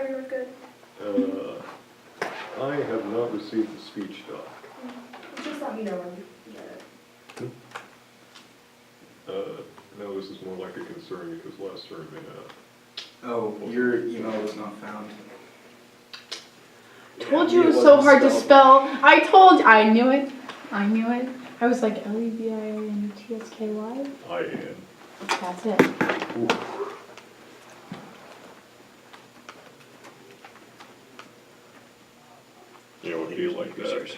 Migraine was good. I have not received the speech doc. Just let me know when you get it. No, this is more like a concern because last term they Oh, your email was not found. Told you it was so hard to spell. I knew it. I was like Levinsky. I am. That's it. Ooh. You know, it feels like that.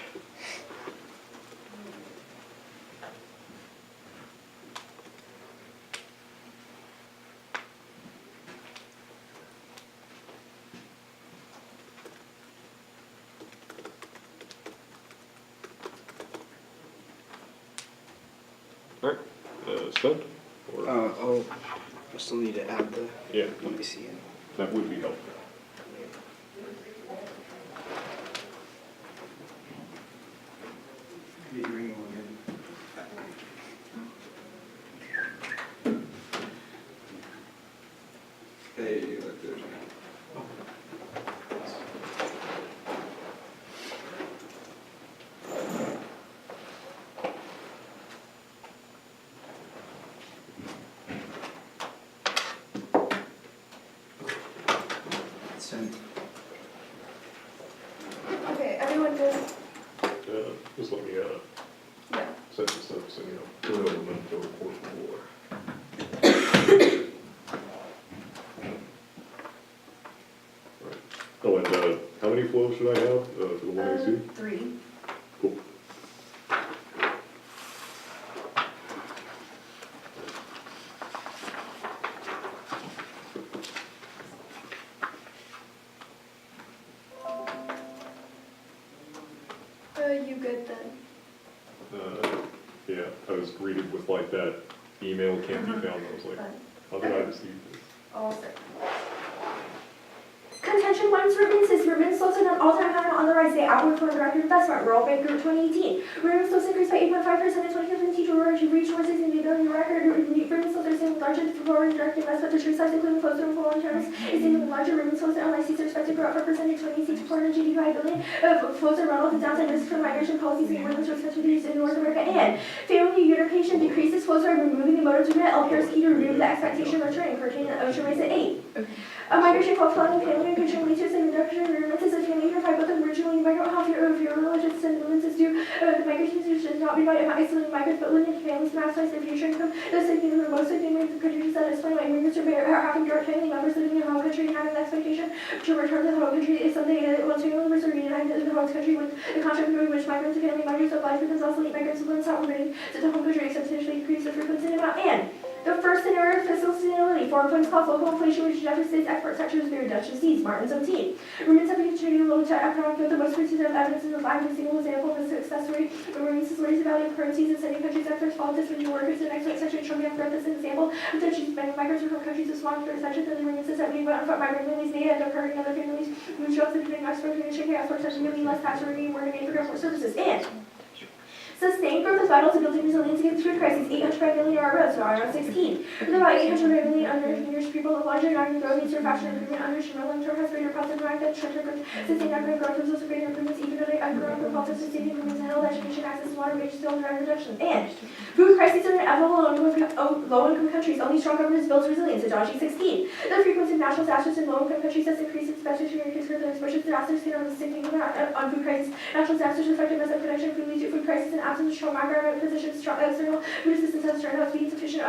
Alright, sent? Or, Oh, I still need to add the. yeah, Let me see it. that would be helpful. Get your email again. Hey, look, there's sent. Okay, everyone good? Just let me, Yeah. set this up so, you know, put it on the report for war. Right. Oh, and, how many flows should I have, for the one AC? 3. Cool. You good then? Yeah, I was greeted with like that email can't be found, I was like, how did I receive this? All set. Contention once remains is remains close to an all-time high on the rise. They outperformed record investment. World Bank Group 2018. Remains close increased by 8.5% in 2017 to reach 160 billion record. Remains close are seeing larger foreign direct investment. The true size, including close to foreign terms, is even larger. Remains close and LICs are expected to grow up 4% in 2018 to 485 billion. Flows are run off the downside risk from migration policies and workers are expected to be used in North America. And family unification decreases flows are removing the motor to net. LPR's key to remove the expectation of return. Currently, the ocean rates at 8. A migration flow flooding family nutrition leads to some reduction in remittances of family unified, but the originally migrant health of your religious sentiments due the migration should not be by isolating migrants, but limiting families to maximize their future income. Thus, the most of the countries that explain why immigrants are having direct family members living in the home country and having the expectation to return to the home country is someday once family members are reunited in the home country with the contract between which migrants and family members apply for themselves, late migrants will learn stop remitting to the home country, substantially increase the frequency and amount. And the first scenario of fiscal sustainability, foreign funds cost local inflation, which deficits export sectors through Dutch disease, Martin 17. Remittance have contributed low to economic growth. The most recent evidence is a single example of a success rate where remittances raise the value of currencies in sending countries sectors fall distant workers in export sectors. Trump growth is an example of countries many migrants from countries with small sections and the remittances that we went from migrant families may end up hurting other families who jobs and doing export and shipping export such really less tax revenue more demand for government services. And sustained growth is vital to building resilience against food crises. 805 million are roads, now around 16. With about 800 million undernourished people, the larger non-growth needs for fashion improvement under long-term has greater positive impact than short-term growth. Sustained economic growth results in greater improvements, even though growth results in sustained improvements in health, education, access to water, wages, still drive reductions. And food crises are inevitable in low-income countries. Only strong governments build resilience. Adachi 16. The frequency of natural disasters in low-income countries has increased, especially to increase further exposure to disasters can have a significant impact on food crises. Natural disasters affected by production of food lead to food crisis and absence of strong macroeconomic positions, strong external food assistance has turned out to be insufficient.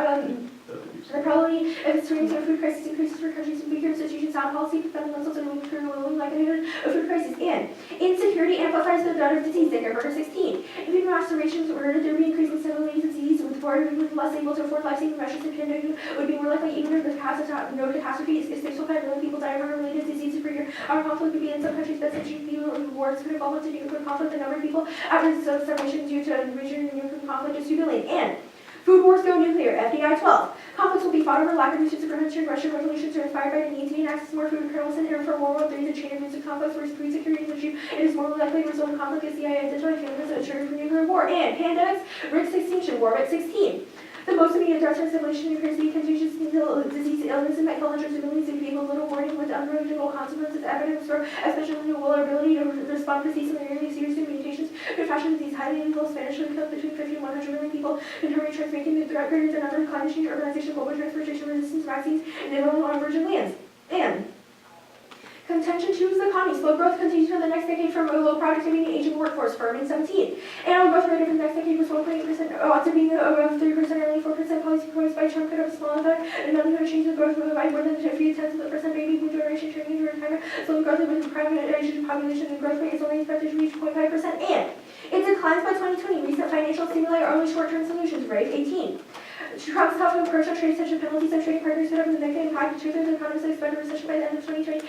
The probability of experiencing a food crisis increases for countries with weaker institutions, sound policy, fundamentals, and weaker likelihood of food crisis. And insecurity amplifies the threat of disease. Burger 16. If even macerations were to there be increasing severity of disease with less able to afford life-saving measures, the pandemic would be more likely, even if no catastrophe is 6.5 million people die of related diseases per year. Our conflict would be in some countries, but such wars could involve to nuclear conflict. The number of people at risk of starvation due to regional nuclear conflict is 2 billion. And food wars go nuclear. FDI 12. Conflicts will be fought over lack of use of prevention. Russian revolutions are inspired by the need to gain access to more food kernels and for World War III. The chain of use of conflicts where food security is an issue. It is more likely to result in conflict as CIA identified failures that trigger for nuclear war. And pandemics risk extinction. War at 16. The most immediate threats from simulation appears to be contagious disease, illness, and medical hundreds of millions of people, little warning with unpredictable consequences, evidence for especially vulnerability to respond precisely to serious mutations. The fashion disease highly lethal Spanish flu killed between 50 and 100 million people, concurrently transmitting the threat greater than other climate change, urbanization, global transportation resistance, vaccines, and development on virgin lands. And contention chooses the economy. Slow growth continues for the next decade from a low productivity and aging workforce, firm in 17. Annual growth rate of the next decade was 1.8%, after being above 3% and only 4% policy proposed by Trump could have a small effect, and nothing would change the growth by more than 0.3% baby boom generation turning into retirement. Slow growth with the private Asian population, the growth rate is only expected to reach 0.5%, and it declines by 2020. Recent financial stimuli are only short-term solutions, right? 18. Trump's tough approach on trade tension penalties and trading partners could have an negative impact. Two-thirds of economists expect a recession by the end of 2020,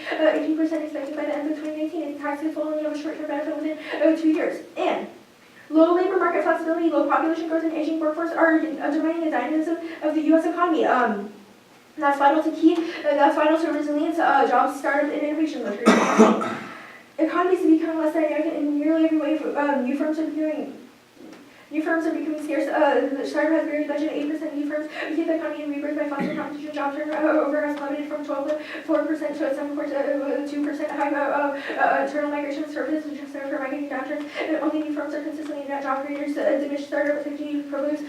18% expected by the end of 2019, and tax cuts will only have a short-term benefit within 2 years. And low labor market flexibility, low population growth, and aging workforce are undermining the dynamism of the U.S. economy. That's vital to resilience, jobs, startup, and innovation. Economies are becoming less dynamic in nearly every way. New firms are becoming scarce. The startup has barely budgeted 8% new firms. We keep the economy in rebirth by fostering competition. Job turnover has plummeted from 12.4% to 7.2%. High internal migration of services just for migrating downturns. Only new firms are consistently net job creators. Diminished startup activity produce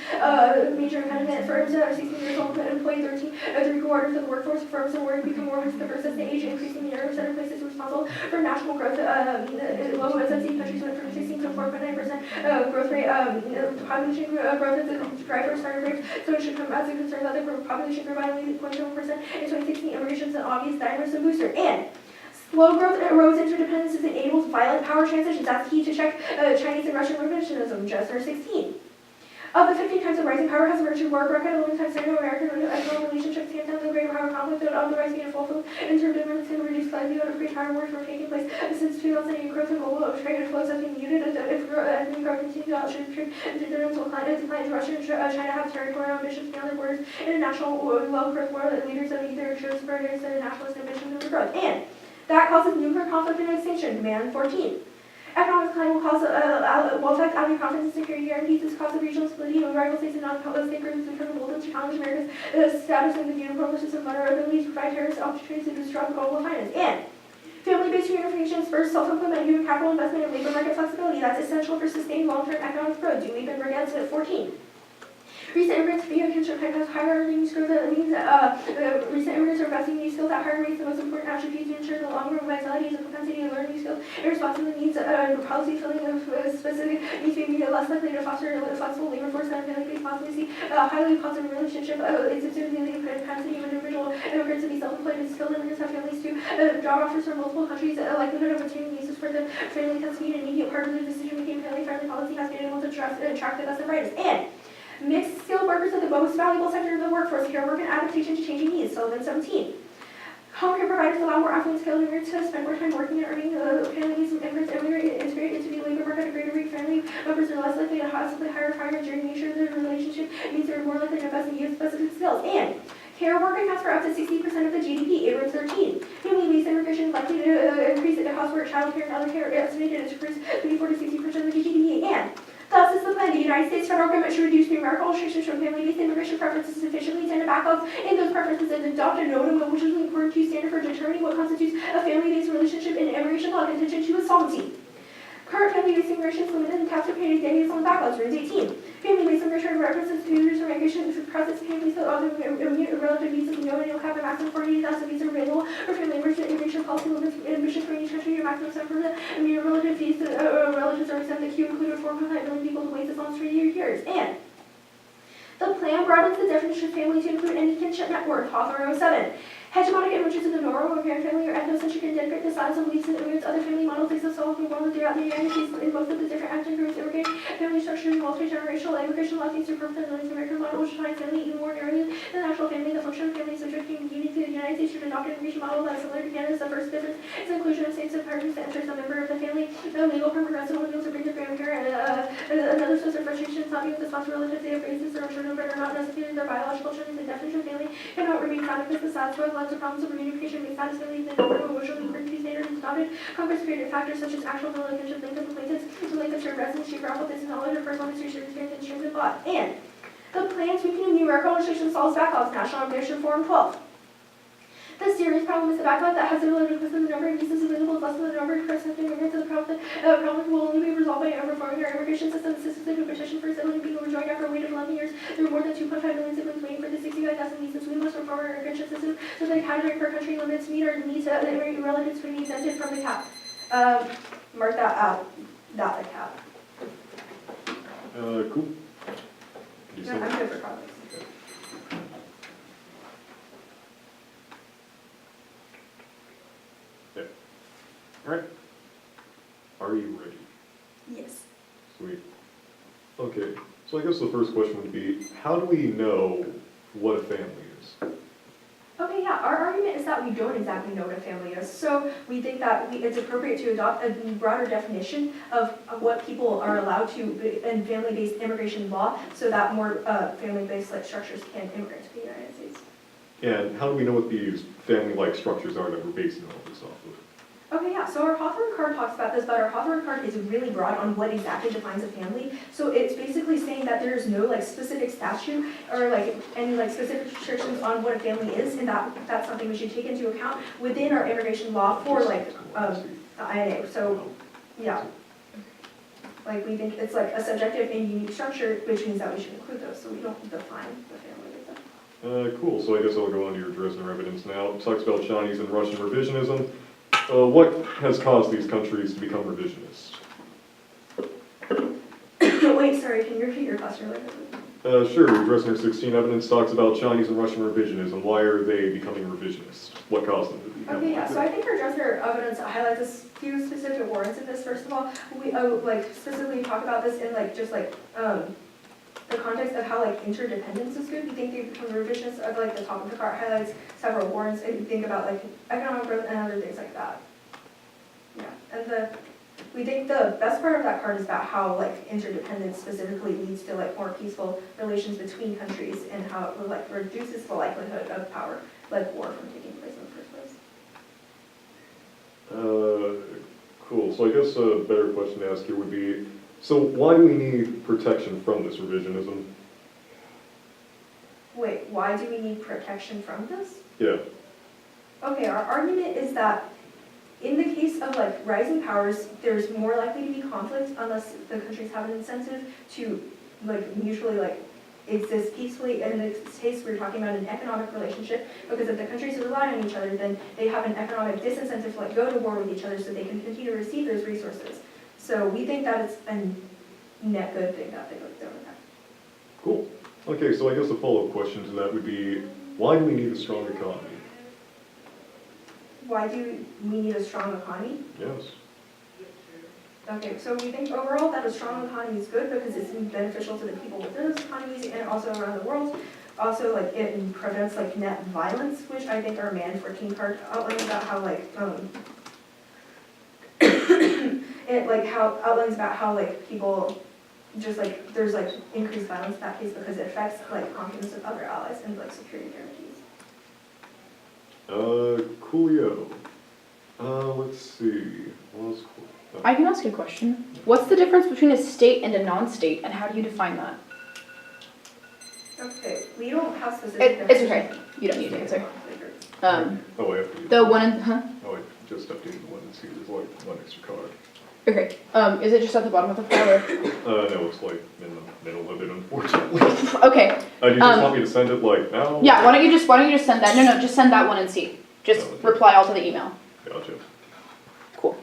major independent firms that are 16 years old but employ 3/4 of the workforce. Firms and work become more diverse as they age, increasing the number of center places responsible for national growth. Low SNC countries went from 16 to 4.9% growth rate. Population growth is a driver of startup rates, so it should come as a concern that the population grew by only 0.7% in 2016. Immigration is an obvious dynamism booster. And slow growth erodes interdependence and enables violent power transitions. That's key to check Chinese and Russian revisionism. Just or 16. Of the 15 times of rising power has emerged work record, a long time Sino-American economic relationships hands down the great power conflict that otherwise being a full interdependence and reduced likelihood of great power wars were taking place since 2008. Growth in global trade flows have been muted. If growth continues to outstrip trade, interdependence will decline. Russia and China have territorial ambitions beyond their borders. International well-growth world leaders of either shows various nationalist ambitions for growth. And that causes nuclear conflict and extinction. Demand 14. Economic decline will cause will affect Allied confidence and security guarantees. This cause of regional stability of rival states and non-state groups become emboldened to challenge America's status in the geopolitical system, vulnerability to provide terrorist opportunities to disrupt global finance. And family-based reunification spurs self-employment, human capital investment, and labor market flexibility. That's essential for sustained long-term economic growth. Do we been against it? 14. Recent immigrants have higher earnings growth. That means recent immigrants are investing in these skills at higher rates. The most important attribute to ensure the long-term vitality is the propensity to learn new skills. Irresponsible needs, policy filling of specific needs to be less likely to foster a flexible labor force than family-based policy. Highly positive relationship is exhibiting the propensity of individual immigrants to be self-employed and skilled immigrants have families to job offers from multiple countries. Likelihood of obtaining visas for the family tends to be an immediate part of the decision-making. Family-friendly policy has been able to attract the best and brightest. And mixed skilled workers are the most valuable sector of the workforce. Care work and adaptation to changing needs. Sullivan 17. Home care providers allow more affluent skilled immigrants to spend more time working and earning. Families and immigrants integrate into the labor market at a greater rate. Family members are less likely to possibly hire during the nature of their relationship. Means they're more likely to invest in youth-specific skills. And care work accounts for up to 60% of the GDP. Abrams 13. Family-based immigration is likely to increase the cost for child care and other care. Estimated to increase 34 to 60% of the GDP. And thus is the plan. The United States federal government should reduce numerical restrictions from family-based immigration preferences sufficiently to back up in those preferences and adopt a no-to which is an important key standard for determining what constitutes a family-based relationship in immigration law. Contention to solvency. Current family-based immigration is limited and caps are paid days on the backlogs. Rule 18. Family-based immigration references to users for migration for process families with other relative visas with no annual cap and maximum 48,000 visas available for family immigration policy limits admission for each country. Your maximum 7% immediate relative visas relatives are exempt. The queue included 4.5 million people to wait as long as 3 years. And the plan broadens the definition of family to include any kinship network. Hawthorne 07. Hegemonic images of the normal American family are ethnocentric and denigrate the size and beliefs and immigrants. Other family models exist all over the world throughout the United States in most of the different ethnic groups. Immigrant family structure and multi-generational immigration law seems to perform the North American model, which defines family even more narrowly than the actual family. The function of family is subjecting unity to the United States should adopt an immigration model that is similar to Canada's. The first difference is the inclusion of same-sex partners that enters a member of the family. The legal permanent resident will be able to bring their grandparent. Another source of frustration is not being with the sponsor relatives. They have races or children but are not necessarily their biological children. The definition of family cannot remain static because the sad soil lots of problems of reunification makes satisfactory the number of emotionally important standards adopted. Congress created factors such as actual relationship, length of acquaintance, length of shared residence, geographical distance, knowledge of personal history, shared experience, and strength of thought. And The plan tweaking of numerical restriction solves backlogs, National Immigration Forum 12. The serious problem is the backlog that has ability to the number of visas available is less than the number of persons immigrants, and the problem will only be resolved by reforming our immigration system. The system to petition for asylum being overjoined after a wait of 11 years. There are more than 2.5 million siblings waiting for the 65,000 visas. We must reform our immigration system so that the category per country limits meet our needs that immigrant relatives will be exempted from the cap. Mark that out. That's a cap. Cool. You No, said- I'm good for comments. Alright. Are you ready? Yes. Sweet. Okay, so I guess the first question would be, how do we know what a family is? Okay, yeah, our argument is that we don't exactly know what a family is. So we think that it's appropriate to adopt a broader definition of what people are allowed to in family-based immigration law so that more family-based like structures can immigrate to the United States. And how do we know what these family-like structures are that we're basing all this off of? Okay, yeah, so our Hawthorne card talks about this, but our Hawthorne card is really broad on what exactly defines a family. So it's basically saying that there's no like specific statute or like any like specific restrictions on what a family is, and that's something we should take into account within our immigration law for like the INA. So yeah, like we think it's like a subjective and unique structure, which means that we should include those, so we don't define the family like that. Cool, so I guess I'll go on to your Dresdner evidence now. It talks about Chinese and Russian revisionism. What has caused these countries to become revisionist? Wait, sorry, can you repeat your question really quickly? Sure, Dresdner 16 evidence talks about Chinese and Russian revisionism. Why are they becoming revisionist? What caused them to become? Okay, yeah, so I think our Dresdner evidence highlights a few specific warrants in this. First of all, we like specifically talk about this in like just like the context of how like interdependence is good. We think they become revisionist of like the top of the card highlights several warrants, and we think about like economic growth and other things like that. Yeah, and we think the best part of that card is about how like interdependence specifically leads to like more peaceful relations between countries and how it like reduces the likelihood of power, like war, from taking place in the first place. Cool, so I guess a better question to ask here would be, so why do we need protection from this revisionism? Wait, why do we need protection from this? Yeah. Okay, our argument is that in the case of like rising powers, there's more likely to be conflict unless the countries have an incentive to like mutually like exist peacefully. And in this case, we're talking about an economic relationship, because if the countries rely on each other, then they have an economic disincentive to like go to war with each other so they can continue to receive those resources. So we think that it's a net good thing that they go with that. Cool. Okay, so I guess a follow-up question to that would be, why do we need a strong economy? Why do we need a strong economy? Yes. Okay, so we think overall that a strong economy is good because it's beneficial to the people within those economies and also around the world. Also, like, it prevents like net violence, which I think our Man 14 card outlines about how like it like how outlines about how like people just like there's like increased violence in that case because it affects like confidence of other allies and like security guarantees. Coolio. Let's see. What else cool? I can ask you a question. What's the difference between a state and a non-state, and how do you define that? Okay, we don't have specific. It's okay. You don't need to answer. Oh, I have to. The one in, huh? Oh, I just updated the one and see there's like one extra card. Okay. Is it just at the bottom of the file? Or? No, it's like in the middle of it, unfortunately. Okay. Do you just want me to send it like now? Yeah. Why don't you just send that? No, just send that one and see. Just Oh, okay. reply all to the email. Gotcha. Cool.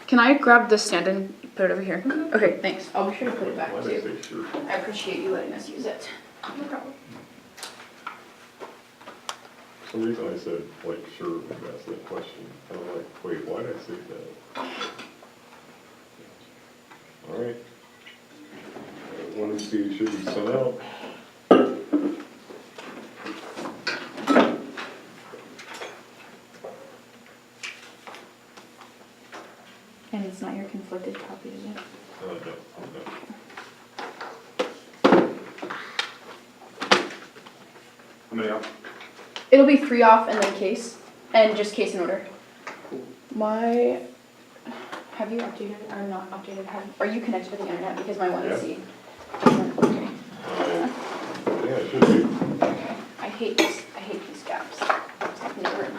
Can I grab this stand and put it over here? Okay, thanks. I'll be sure to put it back Why did I too. say sure? I appreciate you letting us use it. No problem. For some reason I said, like, sure, when you asked that question. And I'm like, wait, why did I say that? Alright. One and C should be sent out. And it's not your conflicted copy, is it? No. How many up? It'll be 3 off and then case, and just case in order. My, have you updated or not updated? Are you connected to the internet? Because my one is Yeah. C. Okay. should be. I hate these gaps. Never.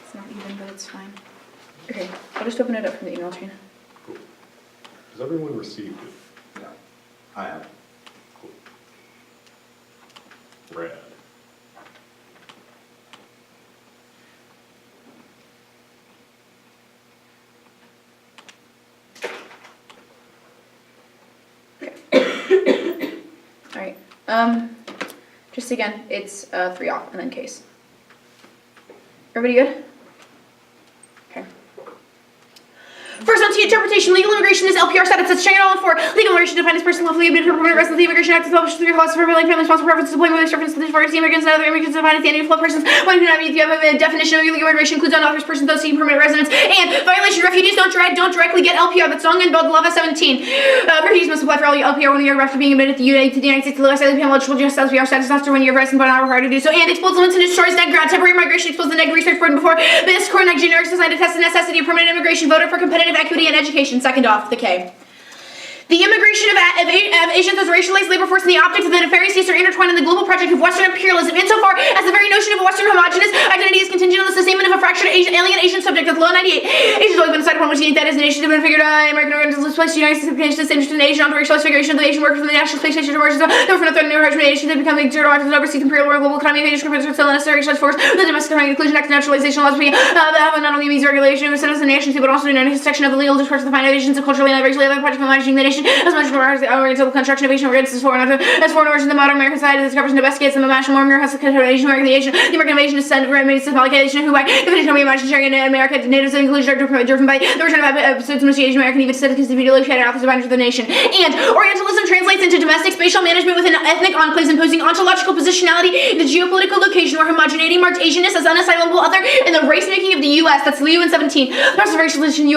It's not even, but it's fine. Okay, I'll just open it up from the email chain. Cool. Has everyone received it? Yeah. I have. Cool. Rad. All right. Just again, it's 3 off and then case. Everybody good? Okay. First on to interpretation. Legal immigration is LPR status. It's Schengen all for legal immigration defined as person lawfully admitted for permanent residence. The Immigration Act is published through clause for family responsible preferences to with reference to the foreign immigrants and other immigrants defined as the entity of persons. When you have a definition of legal immigration includes unauthorized persons those seeking permanent residence and violation. Refugees don't directly get LPR. That's long and bold. LASA 17. Refugees must apply for all LPR 1 year after being admitted to the United States. The LASA eligible just LPR status after 1 year of residence, but not required to do so. And explodes limits and destroys net ground. Temporary migration explodes the neg research burden before this core neg generics designed to test the necessity of permanent immigration. Voted for competitive equity and education. Second off, the K. The immigration of Asians as racialized labor force and the optics of the nefarious states are intertwined in the global project of Western imperialism insofar as the very notion of a Western homogenous identity is contingent on the sustainment of a fractured alien Asian subject with low 98. Asians always been decided upon which that is the nation has been figured out. American organizations placed the United States interested in Asian onto racialized figuration of the Asian workers from the National Space Station to Mars. Therefore, from the threat of new Asians have become exerted to overseas imperial world global economy of Asian companies still a necessary racialized force. The domestic inclusion act naturalization laws not only means regulation of citizen nations but also in a section of the legal discourse of the fine nations and culturally and racially project of managing the nation as much as the Oriental construction of Asian origins as foreign origins. The modern American side of this government investigates the national American has the Asian American, the American invasion is sent for made symbolic Asian who by definition of imagination sharing in America, natives and inclusion are driven by the return of episodes of Asian American even citizens to be located out of the boundaries of the nation. And Orientalism translates into domestic spatial management within ethnic enclaves, imposing ontological positionality in the geopolitical location where homogeneity marked Asianness as unassimilable other in the race making of the U.S. That's Leo in 17. The rest of racialization, the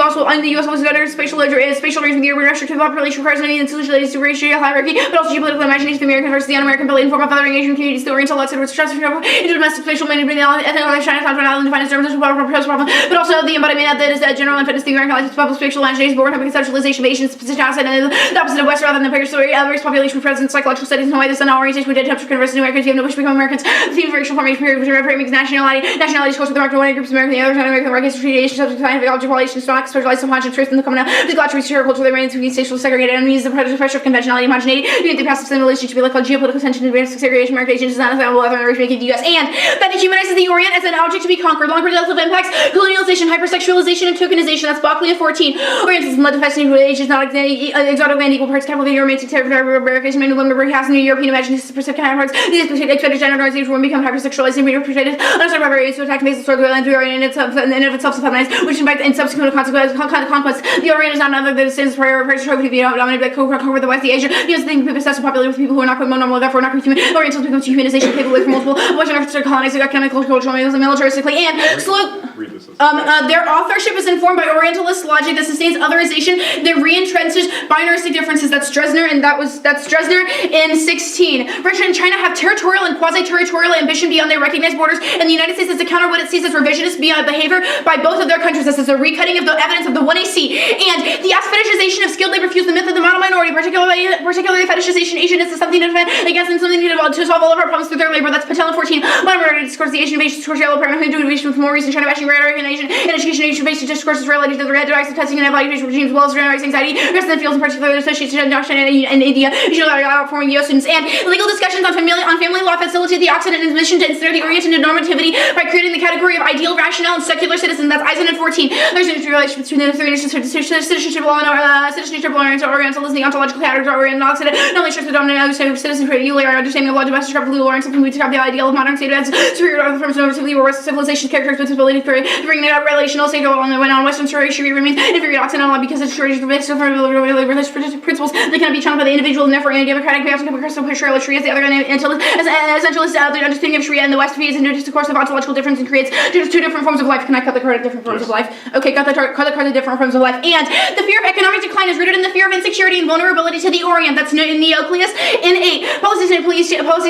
U.S. was better spatial arrangement the urban restrictive population requires many institutions related to racial hierarchy, but also geopolitical imagination of the American versus the un-American blatant form of othering Asian communities. The Oriental left which transfer into domestic spatial management, the ethnic life China found an island defined as terms of problem, but also the embodiment of that is that general unfitness the American life public spatial imagination born of conceptualization of Asian position outside and the opposite of West rather than the story of race population presence psychological studies and why this orientation would attempt to converse to Americans you have no wish to become Americans. The theme of racial formation period which framing nationality discourse with the market one groups American the others non-American markets treated Asian subject scientific object relation stock specialized subconscious truth and the common the glad to reach culture they remain to be spatial segregated enemies the pressure of conventionality homogeneity the passive relationship to be like geopolitical tension and advanced segregation market Asian is not available other than race making the U.S. and that it humanizes the Orient as an object to be conquered long relative impacts colonialization hypersexualization and tokenization. That's Buckley at 14. Orientalism led to fascinating with Asians not exotic land equal parts captivating romantic territory American men women recast new European imagination specific counterparts these expected gender norms will become hypersexualized and portrayed understood by various to attack bases toward the land through Orient and of itself feminized which invites in subsequent consequences conquest. The Orient is not another that stands for trophy to be dominated by conquer the West the Asia because the thing possessed popular with people who are not normal therefore not human. Orientals becomes humanization capable from multiple Western efforts to colonize economic cultural and militaristically and their authorship is informed by Orientalist logic that sustains otherization that reentrenches binaristic differences. That's Dresner and that's Dresner in 16. Russia and China have territorial and quasi-territorial ambition beyond their recognized borders and the United States has to counter what it sees as revisionist behavior by both of their countries. This is a recutting of the evidence of the 1AC and the fetishization of skilled labor fuels the myth of the model minority particularly fetishization Asianness is something to defend against and something to solve all of our problems through their labor. That's Patel in 14. Minority discourse the Asian invasion discourse yellow parent invasion with more recent China bashing rhetoric and Asian and education Asian based discourses related to the red directs of testing and evaluation regimes as well as generic anxiety rest of the fields in particular associated with China and India outperforming U.S. students and legal discussions on family law facilitate the Occident admission to ensnare the Orient into normativity by creating the category of ideal rational and secular citizen. That's Eisen in 14. There's a relationship between the three nations citizenship law and citizenship law and Orientalism the ontological category of Orient and Occident not only shares the dominant understanding of citizenship or understanding of law domestic legal law and something we describe the ideal of modern state as superior to other forms of normativity or civilization characterized with ability to bring bringing it up, relational state on the went on Western story should be remains inferior oxen on because it's shortage of based on religious principles that cannot be channeled by the individual and therefore anti-democratic we also can progress to push Sharia as the other essentialist the understanding of Sharia and the West feeds into discourse of ontological difference and creates just two different forms of life. Can I cut the card at different forms of life? Okay, cut the card at different forms of life. And the fear of economic decline is rooted in the fear of insecurity and vulnerability to the Orient. That's nucleus in 8. Policies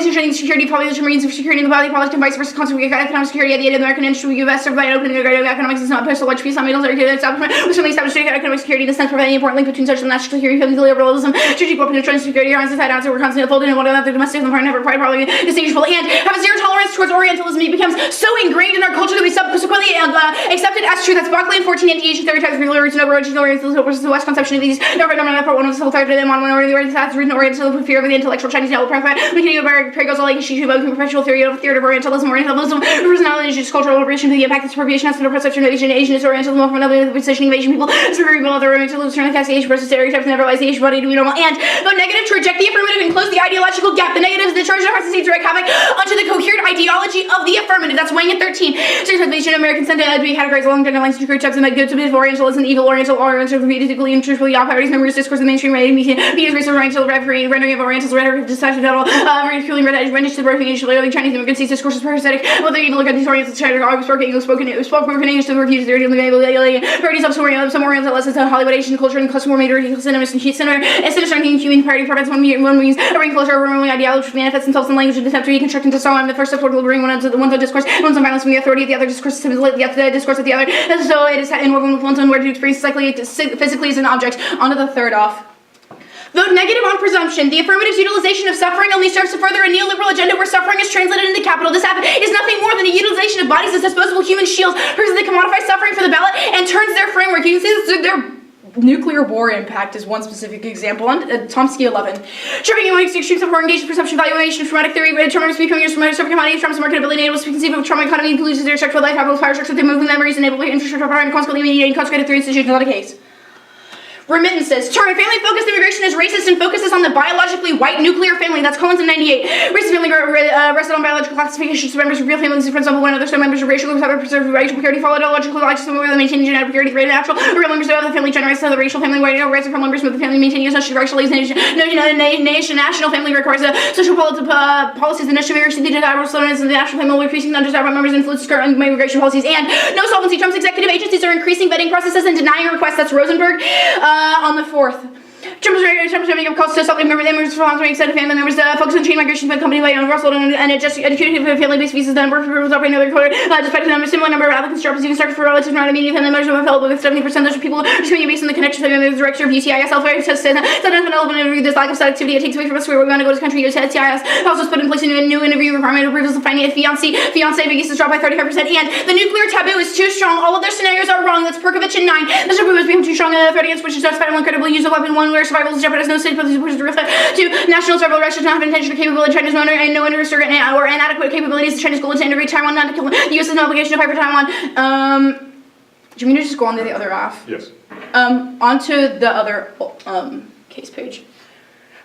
ensuring security, population means of security in the body, policy and vice versa, constantly economic security at the end of the American industry, U.S. by opening the economics is not opposed to large peace on middle establishment, which only established economic security in the sense of any important link between social national security, liberalism, strategic weapon and security, around society, outside we're constantly upholding and one another, domestic and foreign, never quite probably distinguishable, and have a zero tolerance towards Orientalism. It becomes so ingrained in our culture that we subsequently accepted as true. That's Buckley and 14 anti-Asian stereotypes, real origin over original Orientalism versus the West conception of these. Never part one of the whole third of them on one or the Orientalists written Orientalism with fear of the intellectual Chinese yellow prophet. We can even pray goes all like she about perpetual theory of Orientalism, personality, just cultural appropriation, the impact of appropriation has been a perception of Asian is Orientalism from another positioning of Asian people. It's very real other Orientalism, turn the cast Asian versus stereotypes, never realize the Asian body to be normal. And the negative to reject the affirmative and close the ideological gap. The negative is the charge of hearts and seeds direct havoc onto the coherent ideology of the affirmative. That's weighing at 13. Stereotypes American sentiment to be categorized along gender lines to group types and that good to be Orientalism, evil Oriental repeatedly and truthfully all parties members discourse of the mainstream media race of Oriental rendering of Orientals rhetoric decided that all ridiculing rendish to the birthing Asian early Chinese immigrants discourses parasitic whether you look at these Orientals China always spoken English to the reviews they're dealing with parties of some Oriental lessons on Hollywood Asian culture and custom major cinema and sinister human party prevents one means a ring closure of ruling ideology which manifests themselves in language and attempt to reconstruct into song. The first step toward liberating one of discourse, one's on violence from the authority of the other discourse, the discourse of the other. And so it is inwoven with one's own word to experience physically as an object. On to the third off. Though negative on presumption, the affirmative's utilization of suffering only serves to further a neoliberal agenda where suffering is translated into capital. This is nothing more than a utilization of bodies as disposable human shields, versus they commodify suffering for the ballot and turns their framework. You can see this, their nuclear war impact is one specific example on Chomsky 11. Tripping and extremes of engaged perception, valuation, traumatic theory, traumatic becoming used from commodities, trauma's marketability, enables to conceive of trauma economy, includes their structural life, capital's power structure, they move memories, enable infrastructure power, and consequently mediating consequently through institutions, not a case. Remittances. Term family-focused immigration is racist and focuses on the biologically white nuclear family. That's Collins in 98. Racist family rested on biological classifications of members of real families, for example, one other some members of racial groups have preserved racial purity, followed ideological logic, some where they maintain genetic purity, rated natural. Real members of the family generates the racial family, white rights from members of the family maintaining such racial national family requires social policies and national immigration, the slowness of the national family, increasing undesirable members influence current immigration policies, and no solvency. Trump's executive agencies are increasing vetting processes and denying requests. That's Rosenberg. On the 4th. Trump's making calls to supplement members for extended family members focus on chain migration by company by Russell and just educated family-based visas that work for operating another quarter despite a similar number of applicants jobs even started for relatives not immediate family members of available with 70% of those people discriminating based on the connection to the director of UCIS healthcare says that this lack of selectivity it takes away from us where we want to go to this country UCIS also put in place a new interview requirement approvals of finding a fiance visas dropped by 35% and the nuclear taboo is too strong. All of their scenarios are wrong. That's Perkovich in 9. The taboo has become too strong and the threat against which is justified and incredible use of weapon 1 where survival is jeopardized. No state policy supports the threat. 2. National survival rights does not have intention or capability. China's no interested or inadequate capabilities. China's goal is to integrate Taiwan, not to kill. The U.S. has no obligation to fight for Taiwan. Do you mean to just go on to the other half? Yes. Onto the other case page.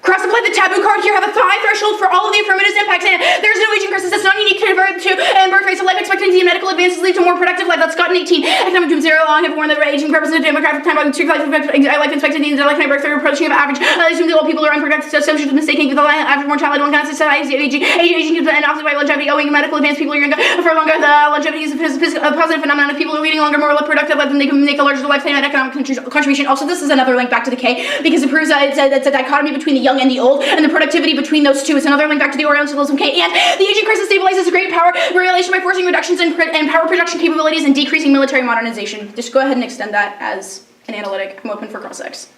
Cross-apply the taboo card here, have a high threshold for all of the affirmatives impacts, and there's no aging crisis that's not unique to birth and birth rates of life expectancy and medical advances lead to more productive life. That's Scott in 18. Economic doom zero long have warned that aging purposes of demographic time by the life expectancy and life birth rate approaching of average. Assume that all people are unproductive, so some should mistaking with the average mortality. One cannot society aging and offset by longevity owing to medical advance. People are younger for longer. The longevity is a positive phenomenon. If people are leading longer, more productive life, then they can make a larger lifetime and economic contribution. Also, this is another link back to the K because it proves that it's a dichotomy between the young and the old, and the productivity between those two. It's another link back to the Orientalism K. And the aging crisis stabilizes great power regulation by forcing reductions in power production capabilities and decreasing military modernization. Just go ahead and extend that as an analytic. I'm open for cross-ex.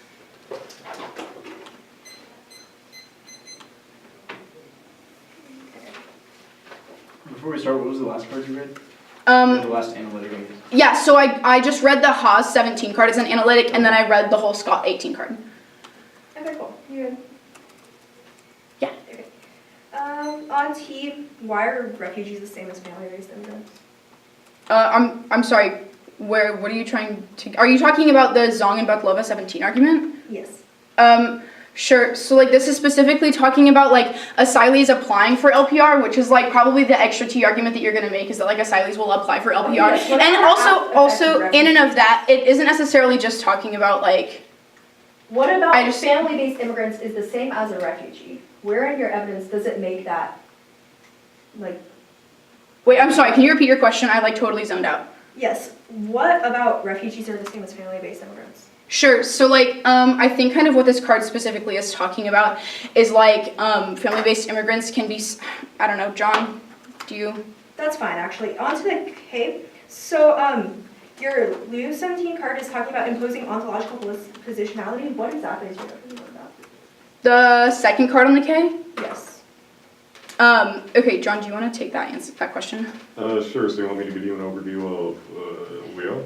Before we start, what was the last card you read? The last analytic. Yeah, so I just read the Haas 17 card as an analytic, and then I read the whole Scott 18 card. Okay, cool. You good? Yeah. Okay. On T, why are refugees the same as family-based immigrants? I'm sorry. What are you trying to? Are you talking about the Zong and Baklova 17 argument? Yes. Sure. So like this is specifically talking about like asylees applying for LPR, which is like probably the extra T argument that you're going to make is that like asylees will apply for LPR. yes, And also in and of that, it isn't necessarily just talking about like. What about family-based immigrants is the same as a refugee? Where in your evidence does it make that, like? Wait, I'm sorry. Can you repeat your question? I like totally zoned out. Yes. What about refugees are the same as family-based immigrants? Sure. So like I think kind of what this card specifically is talking about is like family-based immigrants can be, I don't know, John, do you? That's fine, actually. On to the K. So your Lou 17 card is talking about imposing ontological positionality. What exactly is your opinion on that? The second card on the K? Yes. Okay, John, do you want to take that question? Sure, so you want me to give you an overview of Leo?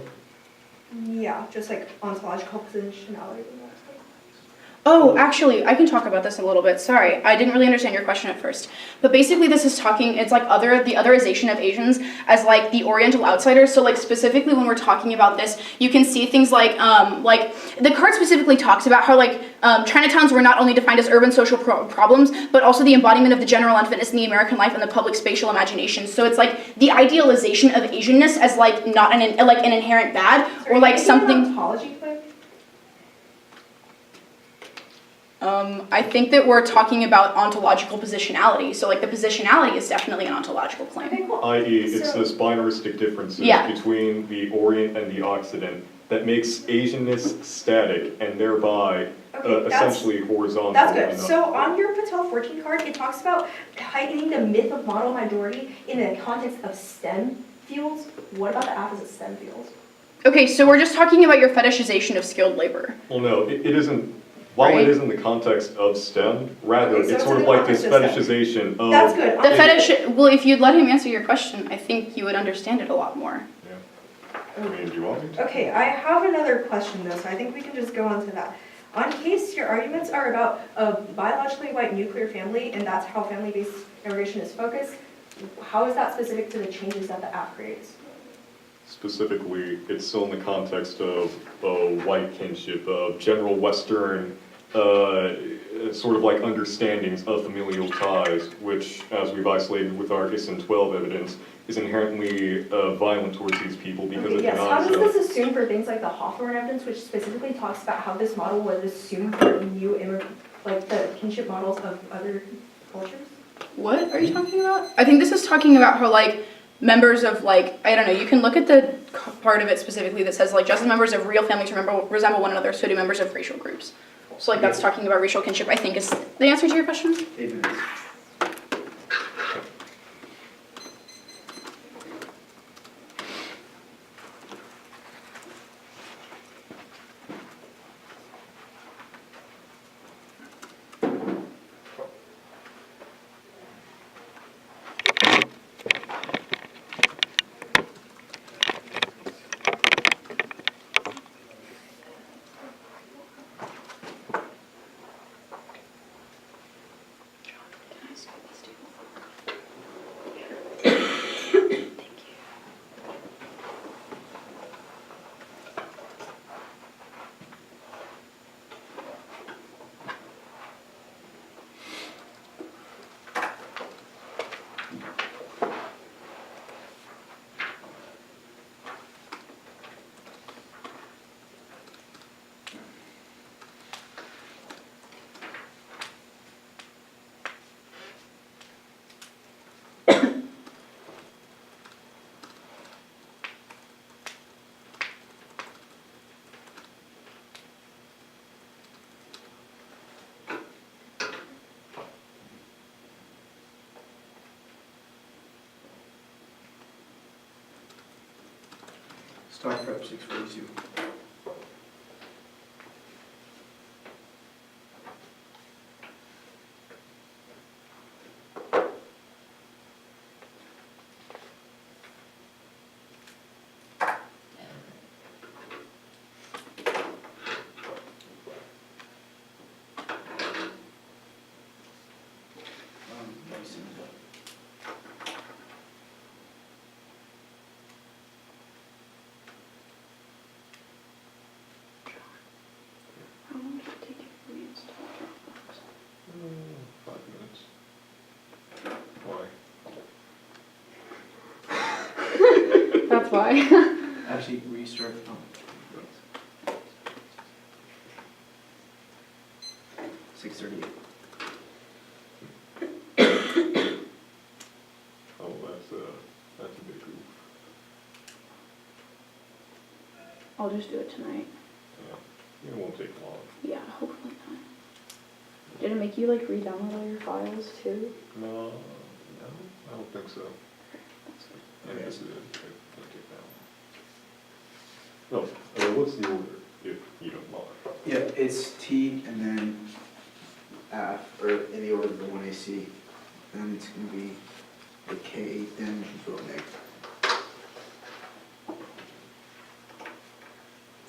Yeah, just like ontological positionality. Oh, actually, I can talk about this a little bit. Sorry, I didn't really understand your question at first. But basically this is talking, it's like the otherization of Asians as like the Oriental outsiders. So like specifically when we're talking about this, you can see things like the card specifically talks about how like Chinatowns were not only defined as urban social problems, but also the embodiment of the general unfitness in the American life and the public spatial imagination. So it's like the idealization of Asianness as like not an inherent bad or like something. Ontology quick? I think that we're talking about ontological positionality. So like the positionality is definitely an ontological claim. Okay, cool. I.e., it's this binaristic differences between the Orient and the Occident that makes Asianness static and thereby essentially horizontal. That's good. So on your Patel 14 card, it talks about heightening the myth of model minority in the context of STEM fields. What about the opposite STEM fields? Okay, so we're just talking about your fetishization of skilled labor. Well, no, it isn't. While it is in the context of STEM, rather, Okay, so it's sort of like this fetishization of... That's good. The fetish, well, if you'd let him answer your question, I think you would understand it a lot more. Yeah. I mean, do you want me to? Okay, I have another question though, so I think we can just go on to that. On case, your arguments are about a biologically white nuclear family, and that's how family-based immigration is focused. How is that specific to the changes that the app creates? Specifically, it's still in the context of white kinship, of general Western sort of like understandings of familial ties, which, as we've isolated with our ISIN 12 evidence, is inherently violent towards these people because it yes. denies How them. does this assume for things like the Hawthorne evidence, which specifically talks about how this model was assumed for new like the kinship models of other cultures? What are you talking about? I think this is talking about how like members of like, I don't know, you can look at the part of it specifically that says like just as members of real families resemble one another, so do members of racial groups. So like that's talking about racial kinship, I think is the answer to your question? 8 minutes. Stock prep 642. that's why. Actually, restart. Oh. 6:38. Oh, that's a big goof. I'll just do it tonight. Yeah, it won't take long. Yeah, hopefully not. Did it make you like re-download all your files too? No, I don't think so. That's good. Yeah, yes, it won't take that long. No, what's the order, if you don't mind? Yeah, it's T and then F, or in the order of the 1AC. Then it's going to be a K, then vote neck.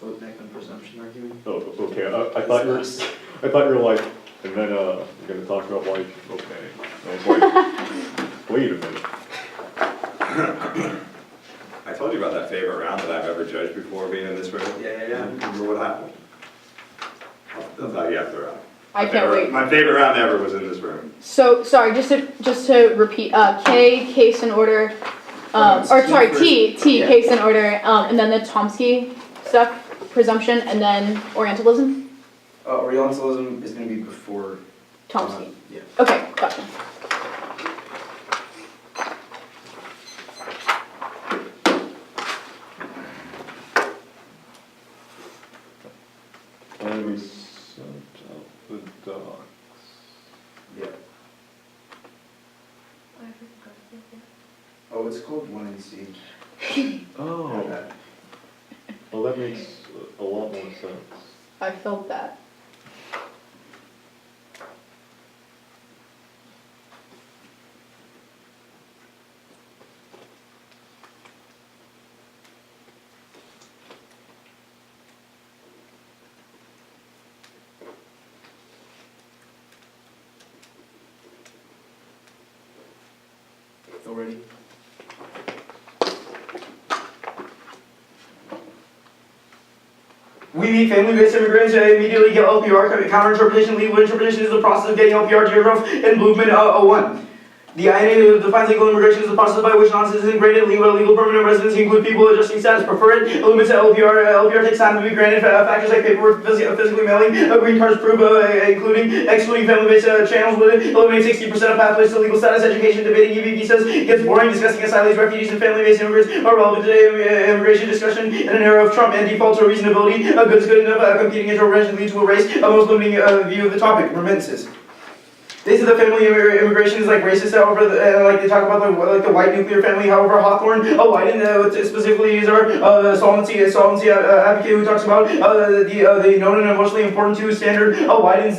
Vote neck on presumption argument. Oh, okay, I thought you were like, and then, you're gonna talk about why, okay. I was like, wait a minute. I told you about that favorite round that I've ever judged before being in this room. Yeah. Remember what happened? I'll tell you after round. I can't wait. My favorite round ever was in this room. So sorry, just to repeat, K case in order, or sorry, T Yeah. case in order, and then the Chomsky stuff, presumption, and then Orientalism. Orientalism is going to be before. Chomsky. Yeah. Okay, gotcha. And we sent out the docs. Yeah. Oh, it's called 1AC. Oh, well, that makes a lot more sense. I felt that. Feel ready? We meet family-based immigrants immediately get LPR. Counter-interpretation, legal interpretation is the process of getting LPR geograph and movement 01. The INA defines legal immigration as the process by which non-citizens granted legal permanent residency include people adjusting status preferred. It limits LPR. LPR takes time to be granted. Factors like paperwork, physically mailing, green cards proof, excluding family-based channels. Eliminates 60% of pathways to legal status. Education, debating EB visas gets boring. Discussing asylees, refugees, and family-based immigrants are relevant to immigration discussion in an era of Trump and default to reasonability. Good is good enough. Competing interpretation leads to a race. Most limiting view of the topic. Remittances. They say the family immigration is like racist, however, like they talk about the white nuclear family. However, Hawthorne, Wyden specifically is our solvency advocate who talks about the known and emotionally important two standard. Wyden's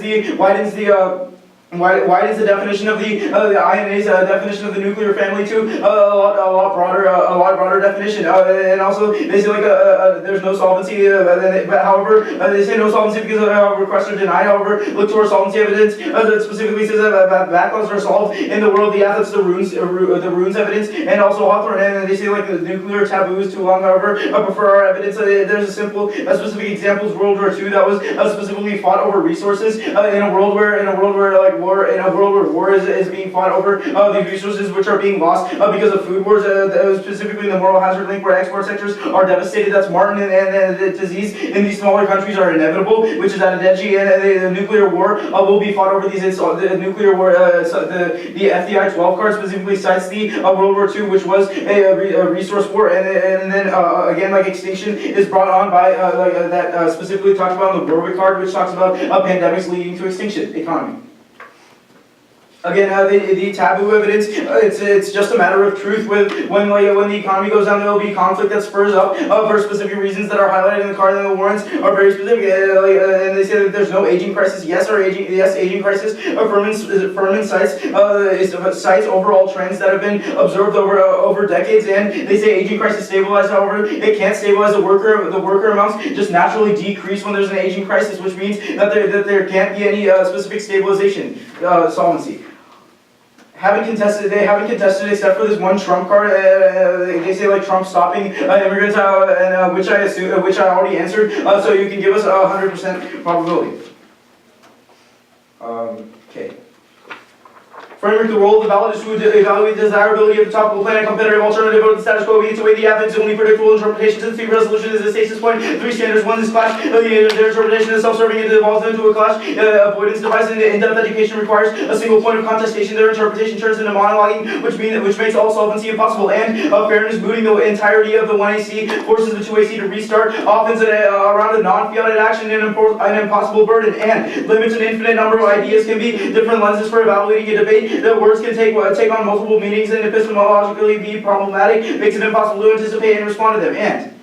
the definition of the INA's definition of the nuclear family to a lot broader definition. And also they say like there's no solvency, but however they say no solvency because requests are denied. However, look to our solvency evidence that specifically says that backlogs are solved in the world. The assets, the runes evidence, and also Hawthorne. And they say like the nuclear taboo is too long. However, I prefer our evidence. There's a specific examples. World War II that was specifically fought over resources in a world where war is being fought over these resources which are being lost because of food wars, specifically in the moral hazard link where export sectors are devastated. That's Martin and the disease in these smaller countries are inevitable, which is Adedeji, and the nuclear war will be fought over these. The nuclear war, the FDI 12 card specifically cites the World War II, which was a resource war, and then again like extinction is brought on by that specifically talked about in the Warwick card, which talks about pandemics leading to extinction economy. Again, the taboo evidence, it's just a matter of truth. When the economy goes down, there will be conflict that spurs up for specific reasons that are highlighted in the card, and the warrants are very specific. And they say that there's no aging crisis. Yes, aging crisis. Furman cites overall trends that have been observed over decades, and they say aging crisis stabilized. However, it can't stabilize the worker amounts just naturally decrease when there's an aging crisis, which means that there can't be any specific stabilization solvency. Haven't contested except for this one Trump card. They say like Trump stopping immigrants, and which I already answered. So you can give us 100% probability. Okay. Framework, the role of the ballot is to evaluate the desirability of the topical plan and competitive alternative of the status quo means to weigh the evidence, only predictable interpretation to the resolution is a stasis point. 3 standards. 1 is clash. Their interpretation is self-serving and devolves into a clash. Avoidance device and in-depth education requires a single point of contestation. Their interpretation turns into monologuing, which makes all solvency impossible. And fairness, booting the entirety of the 1AC forces the 2AC to restart, often around a non-fiated action and an impossible burden. And limits an infinite number of ideas can be different lenses for evaluating a debate. The words can take on multiple meanings and epistemologically be problematic, makes it impossible to anticipate and respond to them. And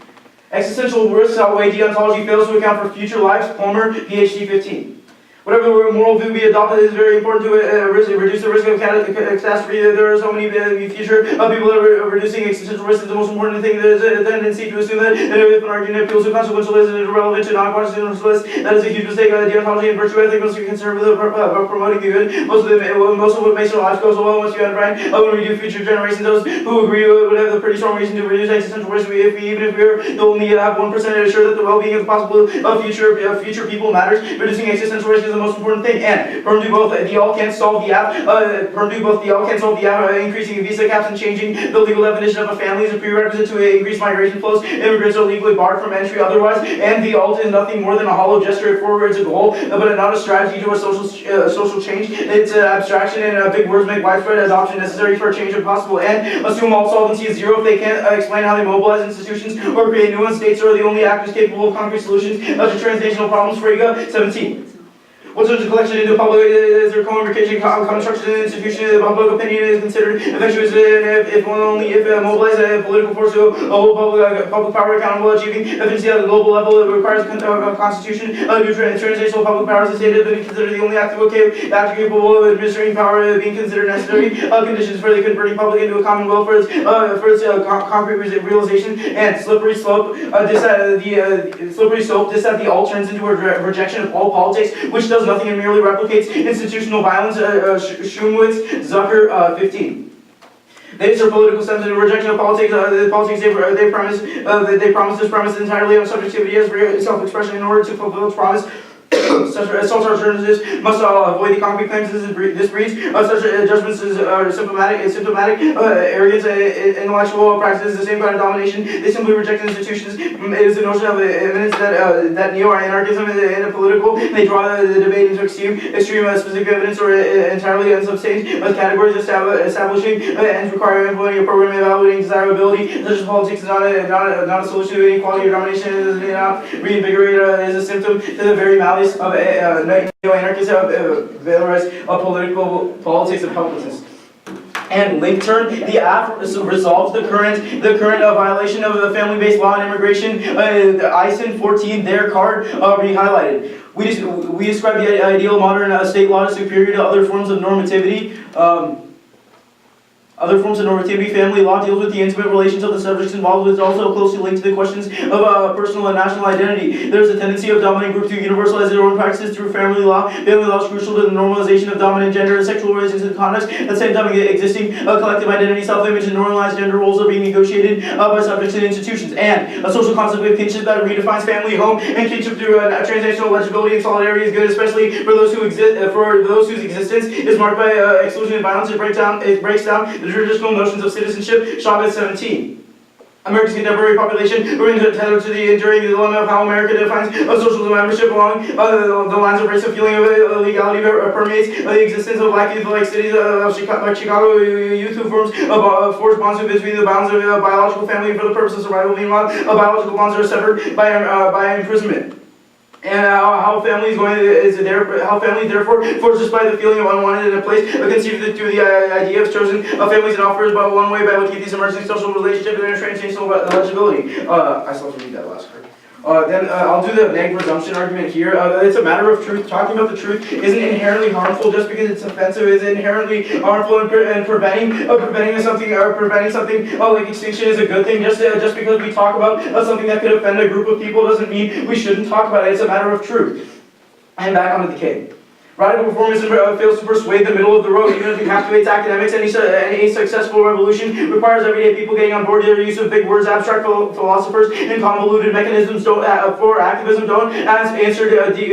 existential risks outweigh deontology fails to account for future lives. Palmer, PhD 15. Whatever moral view be adopted is very important to reduce the risk of catastrophe. There are so many future people that are reducing existential risk. Is the most important thing. There is a tendency to assume that if an argument appeals to consequentialists and is irrelevant to non-consequentialists, that is a huge mistake. Deontology and virtue ethic must be conservative promoting the good. Most of what makes our lives go so well once you understand when we do future generations, those who agree would have a pretty strong reason to reduce existential risk. Even if we're only have 1% to ensure that the well-being of the possible future people matters, reducing existential risk is the most important thing. And Perm do both the all can't solve the app. Perm do both the all can't solve the app. Increasing visa caps and changing the legal definition of a family is a prerequisite to increase migration flows. Immigrants are legally barred from entry otherwise. And the alt is nothing more than a hollow gesture. It forwards a goal, but not a strategy to a social change. It's an abstraction, and big words make widespread adoption necessary for change impossible. And assume all solvency is zero if they can't explain how they mobilize institutions or create new ones. States are the only actors capable of concrete solutions to translational problems. Frege, 17. What's the collection into public is their communication construction institution, the public opinion is considered effectuous if only if mobilize a political force to hold public power accountable, achieving efficiency at a global level. It requires a constitution. New translational public powers is stated to be considered the only act capable of administering power being considered necessary. Conditions for the converting public into a commonwealth for its concrete realization. And slippery slope. This at the all turns into a rejection of all politics, which does nothing and merely replicates institutional violence. Schumwitz, Zucker, 15. They assert political sense and rejection of politics. The politics they promise this premise entirely on subjectivity as self-expression in order to fulfill its promise. Such alternatives must avoid the concrete claims this breeds. Such judgments are symptomatic arrogance, intellectual practices, the same kind of domination. They simply reject institutions. It is the notion of evidence that neo-anarchism is political. They draw the debate into extreme specific evidence or entirely unsustained categories establishing and requiring implementing a program evaluating desirability. Such as politics is not a solution to inequality or domination. It is not reinvigorate is a symptom to the very malice of neo-anarchists of political politics of helplessness. And link turn, the app resolves the current violation of the family-based law and immigration. ISIN 14, their card re-highlighted. We describe the ideal modern state law as superior to other forms of normativity. Family law deals with the intimate relations of the subjects involved, but it's also closely linked to the questions of personal and national identity. There's a tendency of dominant groups to universalize their own practices through family law. Family law is crucial to the normalization of dominant gender and sexual relations and conduct. At the same time, existing collective identity, self-image, and normalized gender roles are being negotiated by subjects and institutions. And a social concept of kinship that redefines family, home, and kinship through transnational legibility and solidarity is good, especially for those who whose existence is marked by exclusion and violence. It breaks down the traditional notions of citizenship. Chavez, 17. America's contemporary population remains tethered to the enduring dilemma of how America defines social membership along the lines of race. A feeling of illegality permeates the existence of black youth, like cities like Chicago youth who forge bonds between the bounds of biological family for the purpose of survival. Meanwhile, biological bonds are severed by imprisonment. And how family therefore forged by the feeling of unwanted in a place, conceived through the idea of chosen families and offers but one way by looking at these emerging social relationships and their transnational eligibility. I still have to read that last part. Then I'll do the neg resumption argument here. It's a matter of truth. Talking about the truth isn't inherently harmful just because it's offensive. It's inherently harmful and preventing something like extinction is a good thing. Just because we talk about something that could offend a group of people doesn't mean we shouldn't talk about it. It's a matter of truth. And back onto the cave. Radical reformism fails to persuade the middle of the road, even if it captivates academics. Any successful revolution requires everyday people getting on board. Their use of big words, abstract philosophers, and convoluted mechanisms for activism don't answer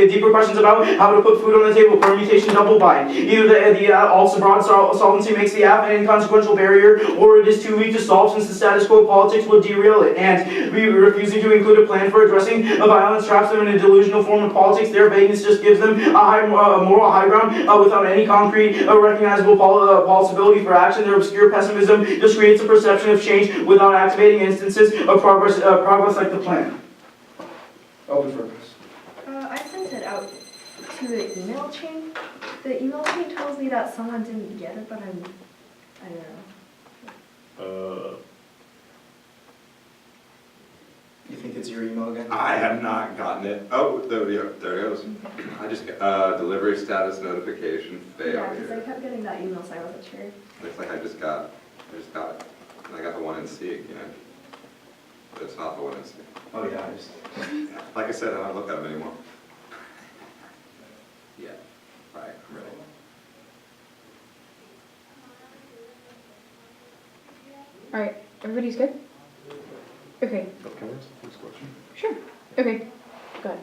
deeper questions about how to put food on the table. Permutation double bind. Either the alt's broad solvency makes the app an inconsequential barrier, or it is too weak to solve since the status quo politics will derail it. And refusing to include a plan for addressing violence traps them in a delusional form of politics. Their vagueness just gives them a moral high ground without any concrete recognizable possibility for action. Their obscure pessimism just creates a perception of change without activating instances of progress like the plan. Open for this. I sent it out to the email chain. The email chain tells me that someone didn't get it, but I don't know. You think it's your email again? I have not gotten it. Oh, there it goes. I just got delivery status notification Yeah, because I failure. kept getting that email, so I wasn't sure. Looks like I just got it. I got the one in C again. But it's not the one in C. Oh yeah, I just. Like I said, I don't look at them anymore. Yeah, right, I'm ready. All right, everybody's good? Okay, Can I ask the first question? sure. Okay, go ahead.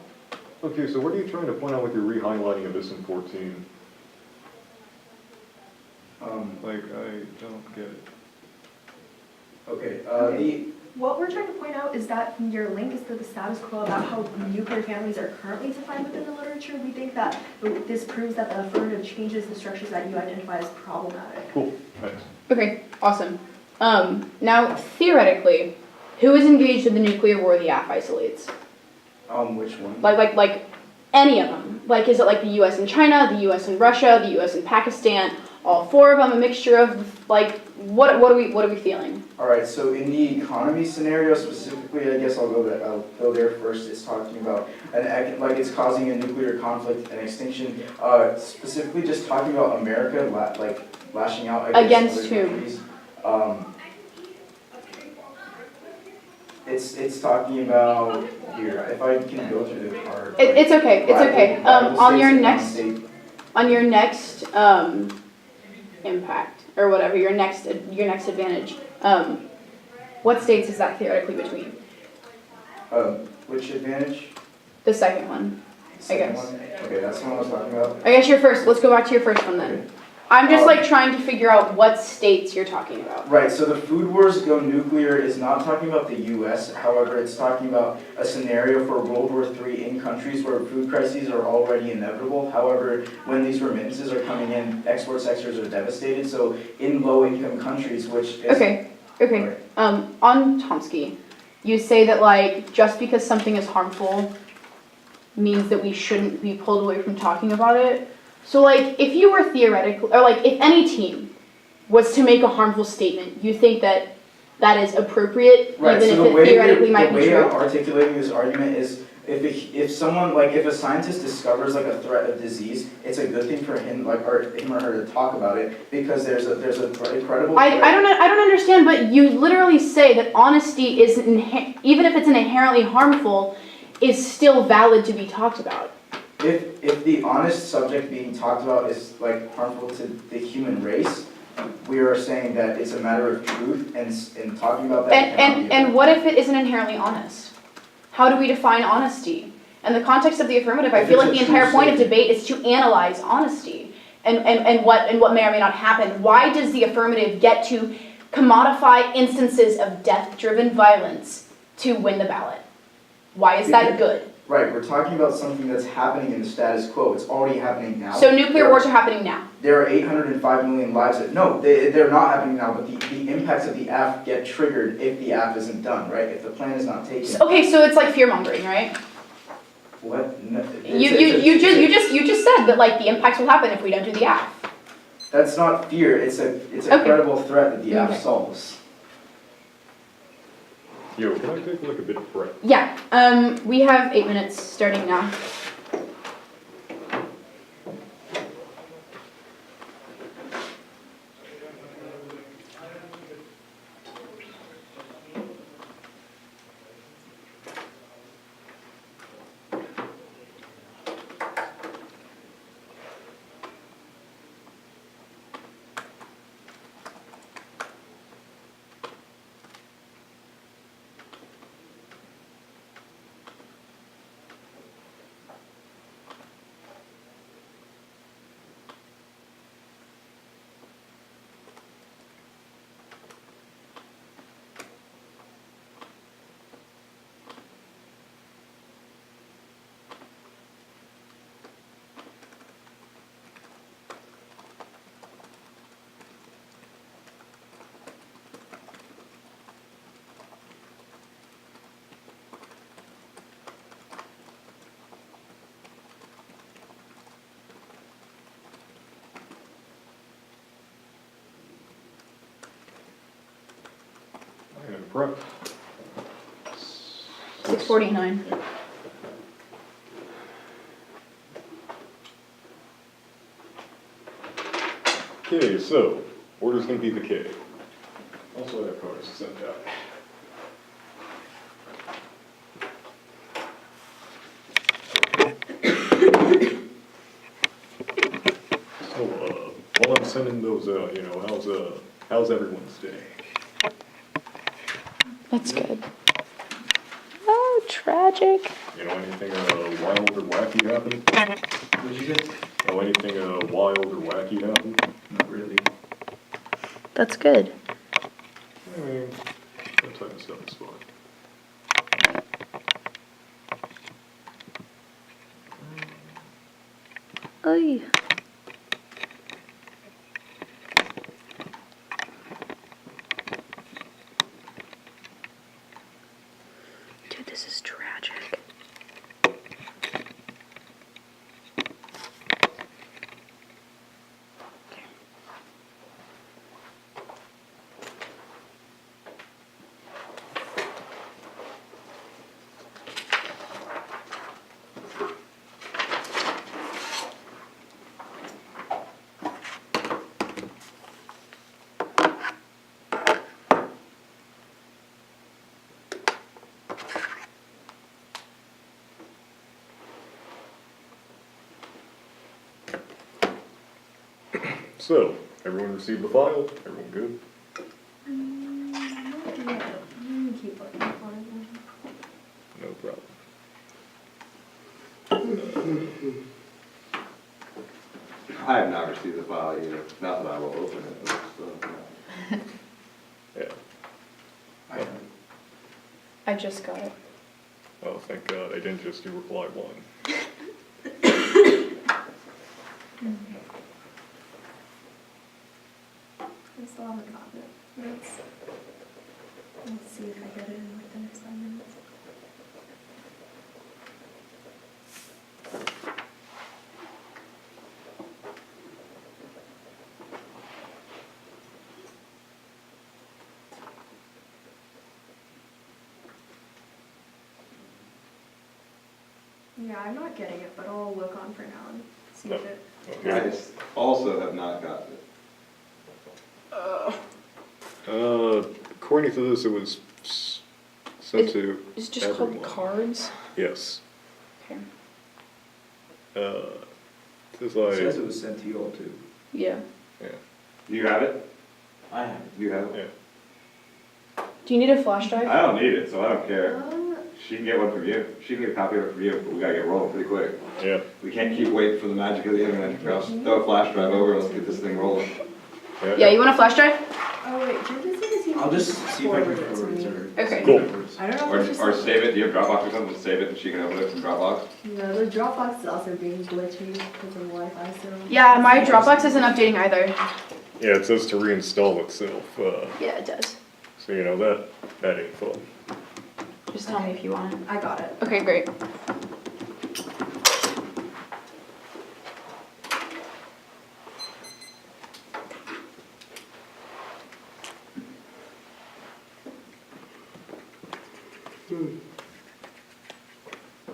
Okay, so what are you trying to point out with your re-highlighting of this in 14? Like, I don't get it. Okay. What we're trying to point out is that your link is to the status quo about how nuclear families are currently defined within the literature. We think that this proves that the affirmative changes the structures that you identify as problematic. Cool, thanks. Okay, awesome. Now, theoretically, who is engaged in the nuclear war the AF isolates? Which one? Like any of them? Like, is it like the U.S. and China, the U.S. and Russia, the U.S. and Pakistan, all four of them, a mixture of, like, what are we feeling? All right. So in the economy scenario specifically, I guess I'll go there first. It's talking about like it's causing a nuclear conflict and extinction. Specifically, just talking about America, like lashing out against Against other whom? countries. It's talking about here. If I can go through the card. It's okay. It's okay. Bible On your states and next, non-state. on your next impact or whatever, your next advantage. What states is that theoretically between? Which advantage? The second one. Second guess. one? Okay, that's the one I was talking about. I guess your first. Let's go back to your first one then. Okay. I'm just like trying to figure out what states you're talking about. Right, so the food wars go nuclear is not talking about the U.S., however, it's talking about a scenario for World War III in countries where food crises are already inevitable. However, when these remittances are coming in, export sectors are devastated, so in low-income countries, which is... Okay. Right. On Tomsky, you say that like just because something is harmful means that we shouldn't be pulled away from talking about it. So like if you were theoretically, or like if any team was to make a harmful statement, you think that that is appropriate, Right, even so if it theoretically might be the way true? I'm articulating this argument is if someone, like if a scientist discovers like a threat of disease, it's a good thing for him, like, or him or her to talk about it because there's a credible I don't understand, but you literally say that honesty is, even if it's inherently harmful, is still valid to be talked about. If the honest subject being talked about is like harmful to the human race, we are saying that it's a matter of truth, and talking about that. And what if it isn't inherently honest? How do we define honesty? In the context of the affirmative, I feel like the entire point of debate is to analyze honesty and what may or may not happen. Why does the affirmative get to commodify instances of death-driven violence to win the ballot? Why is that good? Right, we're talking about something that's happening in the status quo. It's already happening now. So nuclear wars are happening now. There are 805 million lives that, no, they're not happening now, but the impacts of the AF get triggered if the AF isn't done, right? If the plan is not taken. Okay, so it's like fear-mongering, right? What? No, You just said that like the impacts will happen if we don't do the AF. That's not fear, it's a Okay. credible threat that the AF Okay. solves. Yo, can I take like a bit of breath? Yeah, we have 8 minutes starting now. prep. 6:49. Okay, so, orders can be the K. Also have cards to send out. So, while I'm sending those out, how's everyone's day? That's good. Oh, tragic. Anything wild or wacky happen? What'd you say? Oh, anything wild or wacky happen? Not really. That's good. I mean, that type of stuff is fun. Oy. Dude, this is tragic. So, everyone received the file? Everyone good? Keep looking for it. No problem. I have not received the file either, not that I will open it, but still, Yeah. I haven't. I just got it. Oh, thank God, I didn't just do reply one. I still haven't gotten it. Let's see if I get it in like the next 5 minutes. Yeah, I'm not getting it, but I'll look on for now and see if it. I just also have not gotten it. According to this, it was sent to It's just everyone. called cards. Yes. Okay. This is It says like, it was sent to you all too. Yeah. Do you have it? I haven't. Do you have it? yeah. Do you need a flash drive? I don't need it, so I don't care. Um, She can get one from you. She can get a copy of it from you, but we gotta get rolling pretty quick. Yeah. We can't keep waiting for the magic of the internet. I'll throw a flash drive over and let's get this thing rolling. Yeah, you want a flash drive? oh wait, Georgia said it's I'll just see if I can forward it to forward it to me. her. Okay. Cool. I don't know if it's just. Or save it, do you have Dropbox or something? Just save it and she can open it from Dropbox. No, the Dropbox is also being glitchy because of Wi-Fi, so. Yeah, my Dropbox isn't updating either. Yeah, it says to reinstall itself, Yeah, it does. so that ain't fun. Just tell me if you want it. I got it. Okay, great.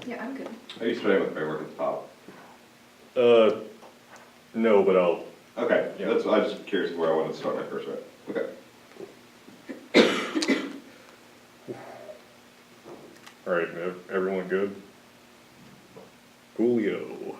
Yeah, I'm good. Are you starting with framework at the top? No, but I'll, Okay, Yeah. that's, I was just curious where I wanted to start my first right. Okay. alright, everyone good? Coolio.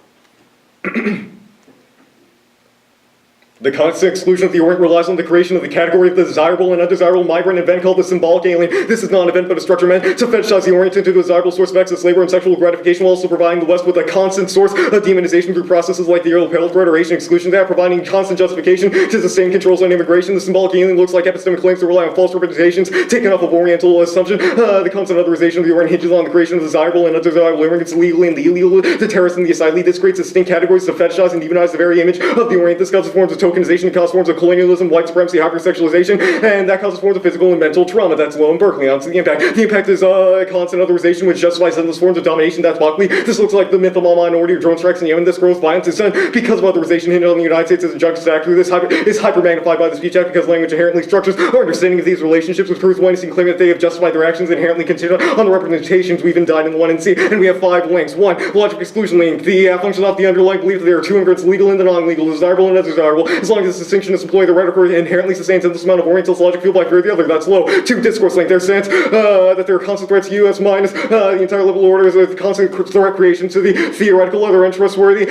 The constant exclusion of the Orient relies on the creation of the category of the desirable and undesirable migrant event called the symbolic alien. This is not an event but a structure meant to fetishize the Orient into the desirable source of excess labor and sexual gratification, while also providing the West with a constant source of demonization through processes like the Earl threat or Asian exclusion that providing constant justification to sustain controls on immigration. The symbolic alien looks like epistemic claims to rely on false representations taken off of Oriental assumption. The constant otherization of the Orient hinges on the creation of desirable and undesirable immigrants legally and the illegal, the terrorists and the asylee. This creates distinct categories to fetishize and demonize the very image of the Orient. This causes forms of tokenization causes forms of colonialism, white supremacy, hypersexualization, and that causes forms of physical and mental trauma. That's low in Berkeley. On to the impact. The impact is constant otherization, which justifies endless forms of domination. That's Buckley. This looks like the myth of all minority or drone strikes in Yemen. This gross violence is done because of authorization hinted on the United States as a justice actor. This is hyper-magnified by the Speech Act because language inherently structures our understanding of these relationships, which proves Weinstein claiming that they have justified their actions inherently contingent on the representations we've indicted in the 1 and C. And we have 5 links. 1. Logic exclusion link. The functions off the underlying belief that there are 2 immigrants, legal and the non-legal, desirable and undesirable. As long as this distinction is employed, the rhetoric inherently sustains endless amount of Orientalist logic fueled by fear of the other. That's low. 2. Discourse link. Their stance that there are constant threats to U.S. minus the entire liberal order is a constant threat creation to the theoretical other untrustworthy.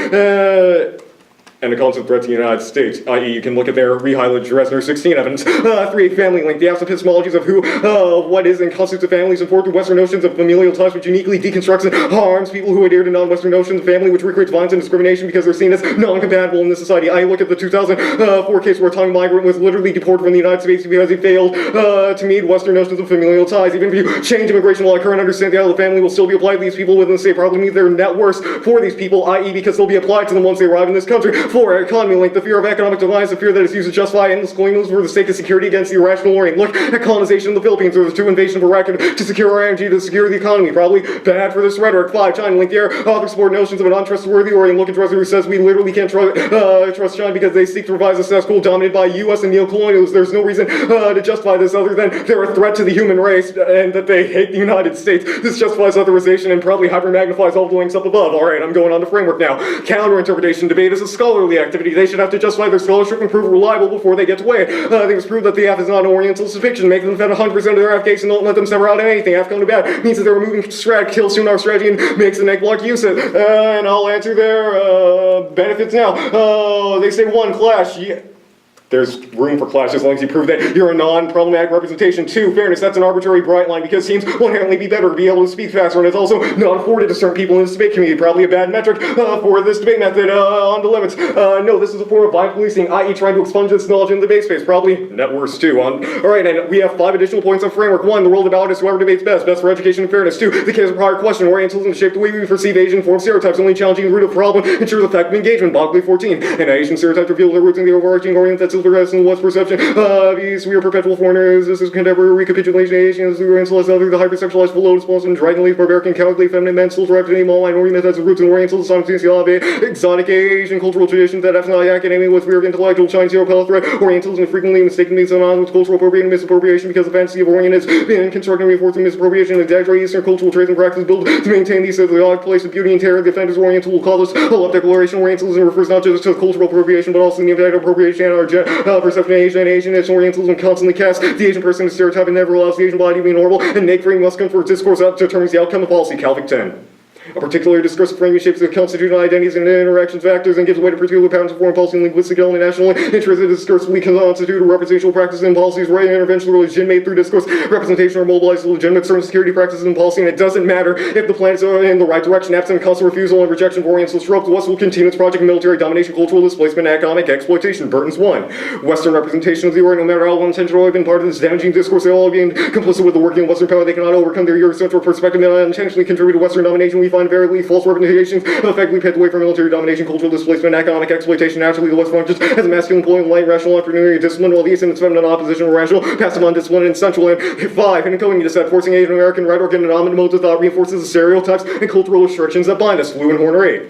And a constant threat to the United States, i.e. you can look at their re-highlighted Dresner 16 evidence. 3. Family link. The absent epistemologies of who, what is, and constitutes a family is important to Western notions of familial ties, which uniquely deconstructs and harms people who adhere to non-Western notions of family, which recreates violence and discrimination because they're seen as non-compatible in this society. I look at the 2004 case where a tongue migrant was literally deported from the United States because he failed to meet Western notions of familial ties. Even if you change immigration law, current understanding of the family will still be applied to these people within the state, probably means they're net worse for these people, i.e. because they'll be applied to them once they arrive in this country. 4. Economy link. The fear of economic demise, the fear that is used to justify endless colonialism for the sake of security against the irrational Orient. Look at colonization of the Philippines, or the 2 invasion of Iraq to secure our energy, to secure the economy. Probably bad for this rhetoric. 5. China link. The authors support notions of an untrustworthy Orient. Look at Dresser, who says we literally can't trust China because they seek to revise a status quo dominated by U.S. and neocolonials. There's no reason to justify this other than they're a threat to the human race and that they hate the United States. This justifies authorization and probably hyper-magnifies all the links up above. Alright, I'm going on to framework now. Counter-interpretation debate is a scholarly activity. They should have to justify their scholarship and prove it reliable before they get to weigh it. They must prove that the F is not an Orientalist fiction, make them defend 100% of their F case and don't let them sever out anything. F come to bad means that they're removing strat, kills soon our strategy and makes the neck block use it. And I'll answer their benefits now. They say 1, clash. Yeah. There's room for clash as long as you prove that you're a non-problematic representation. 2, fairness. That's an arbitrary bright line because teams will inherently be better to be able to speak faster, and it's also not afforded to certain people in the debate community. Probably a bad metric for this debate method on the limits. No, this is a form of blind policing, i.e. trying to expunge this knowledge in the debate space. Probably net worse too. Alright, and we have 5 additional points on framework. 1, the role of the ballot is whoever debates best. Best for education and fairness. 2, the case of prior question. Orientalism shaped the way we perceive Asian form stereotypes, only challenging the root of the problem ensures effective engagement. Boggley 14, and Asian stereotypes reveal their roots in the overarching Orient that still progresses in the West perception of these we are perpetual foreigners. This is contemporary recapitulation of Asians, the Orientalists, other the hypersexualized, lotus balls, and dragonly, barbaric, and cowardly, feminine men, still derived in all minority that has roots in Oriental, simultaneously exotic Asian cultural traditions that have academia with fear of intellectual Chinese zero threat. Orientalism frequently mistakenly synonymous with cultural appropriation and misappropriation because the fantasy of Orient has been constructed and reinforced misappropriation and exaggerate Eastern cultural traits and practices built to maintain these as the odd place of beauty and terror. The offenders Oriental will call this a love declaration. Orientalism refers not just to cultural appropriation but also the impact of appropriation on our perception of Asia and Asian. Orientalism constantly casts the Asian person as stereotype and never allows the Asian body to be normal, and Nate framing must come for discourse that determines the outcome of policy. Calvic 10. A particular discursive framing shapes the constitutional identities and interactions factors and gives way to particular patterns of foreign policy and linguistic element national interests that discursively constitute representational practices and policies right and intervention legitimate through discourse representation or mobilize legitimate certain security practices and policy, and it doesn't matter if the planets are in the right direction. Absent constant refusal and rejection of Orientalist tropes, the West will continue its project of military domination, cultural displacement, and economic exploitation. Burton's 1. Western representation of the Orient, no matter how well intentional have been part of this damaging discourse, they all have been complicit with the working of Western power. They cannot overcome their Eurocentral perspective and unintentionally contribute to Western domination. We find very false representations effectively paved the way for military domination, cultural displacement, and economic exploitation. Naturally, the West functions as a masculine, employing light, rational entrepreneur, discipline, while the East and its feminine opposition are rational, passive, undisciplined, and sensual. And 5, in encoding the set, forcing Asian American rhetoric and dominant modes of thought reinforces the stereotypes and cultural restrictions that bind us. Lewin Horner 8.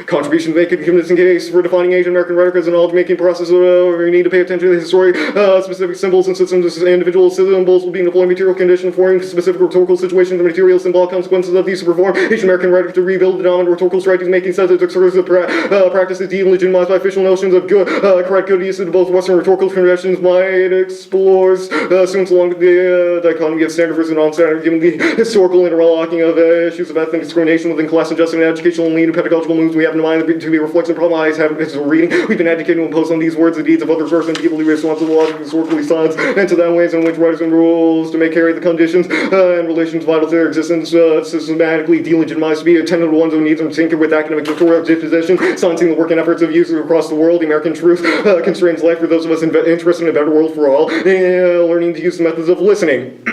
Contributions make a convincing case for defining Asian American rhetoric as a knowledge-making process where we need to pay attention to the historic specific symbols and systems. Individual symbols will be deploying material condition forming specific rhetorical situations, the material symbolic consequences of these to perform Asian American rhetoric to rebuild the dominant rhetorical strategies, making sense of excursive practices de-legitimized by official notions of good, correct good use of both Western rhetorical conventions. Might explores assumes along with the dichotomy of standard versus non-standard, given the historical interlocking of issues of ethnic discrimination within class adjustment and educational and lead and pedagogical moves. We have in mind to be reflects and problems have as reading. We've been advocating to impose on these words the deeds of other sources and people who respond to the logic of historically science and to the ways in which writers and rules to make carry the conditions and relations vital to their existence systematically delegitimized to be attendant to one's own needs and tinker with academic dictatorial disposition, silencing the work and efforts of youth across the world. The American truth constrains life for those of us interested in a better world for all, learning to use the methods of listening.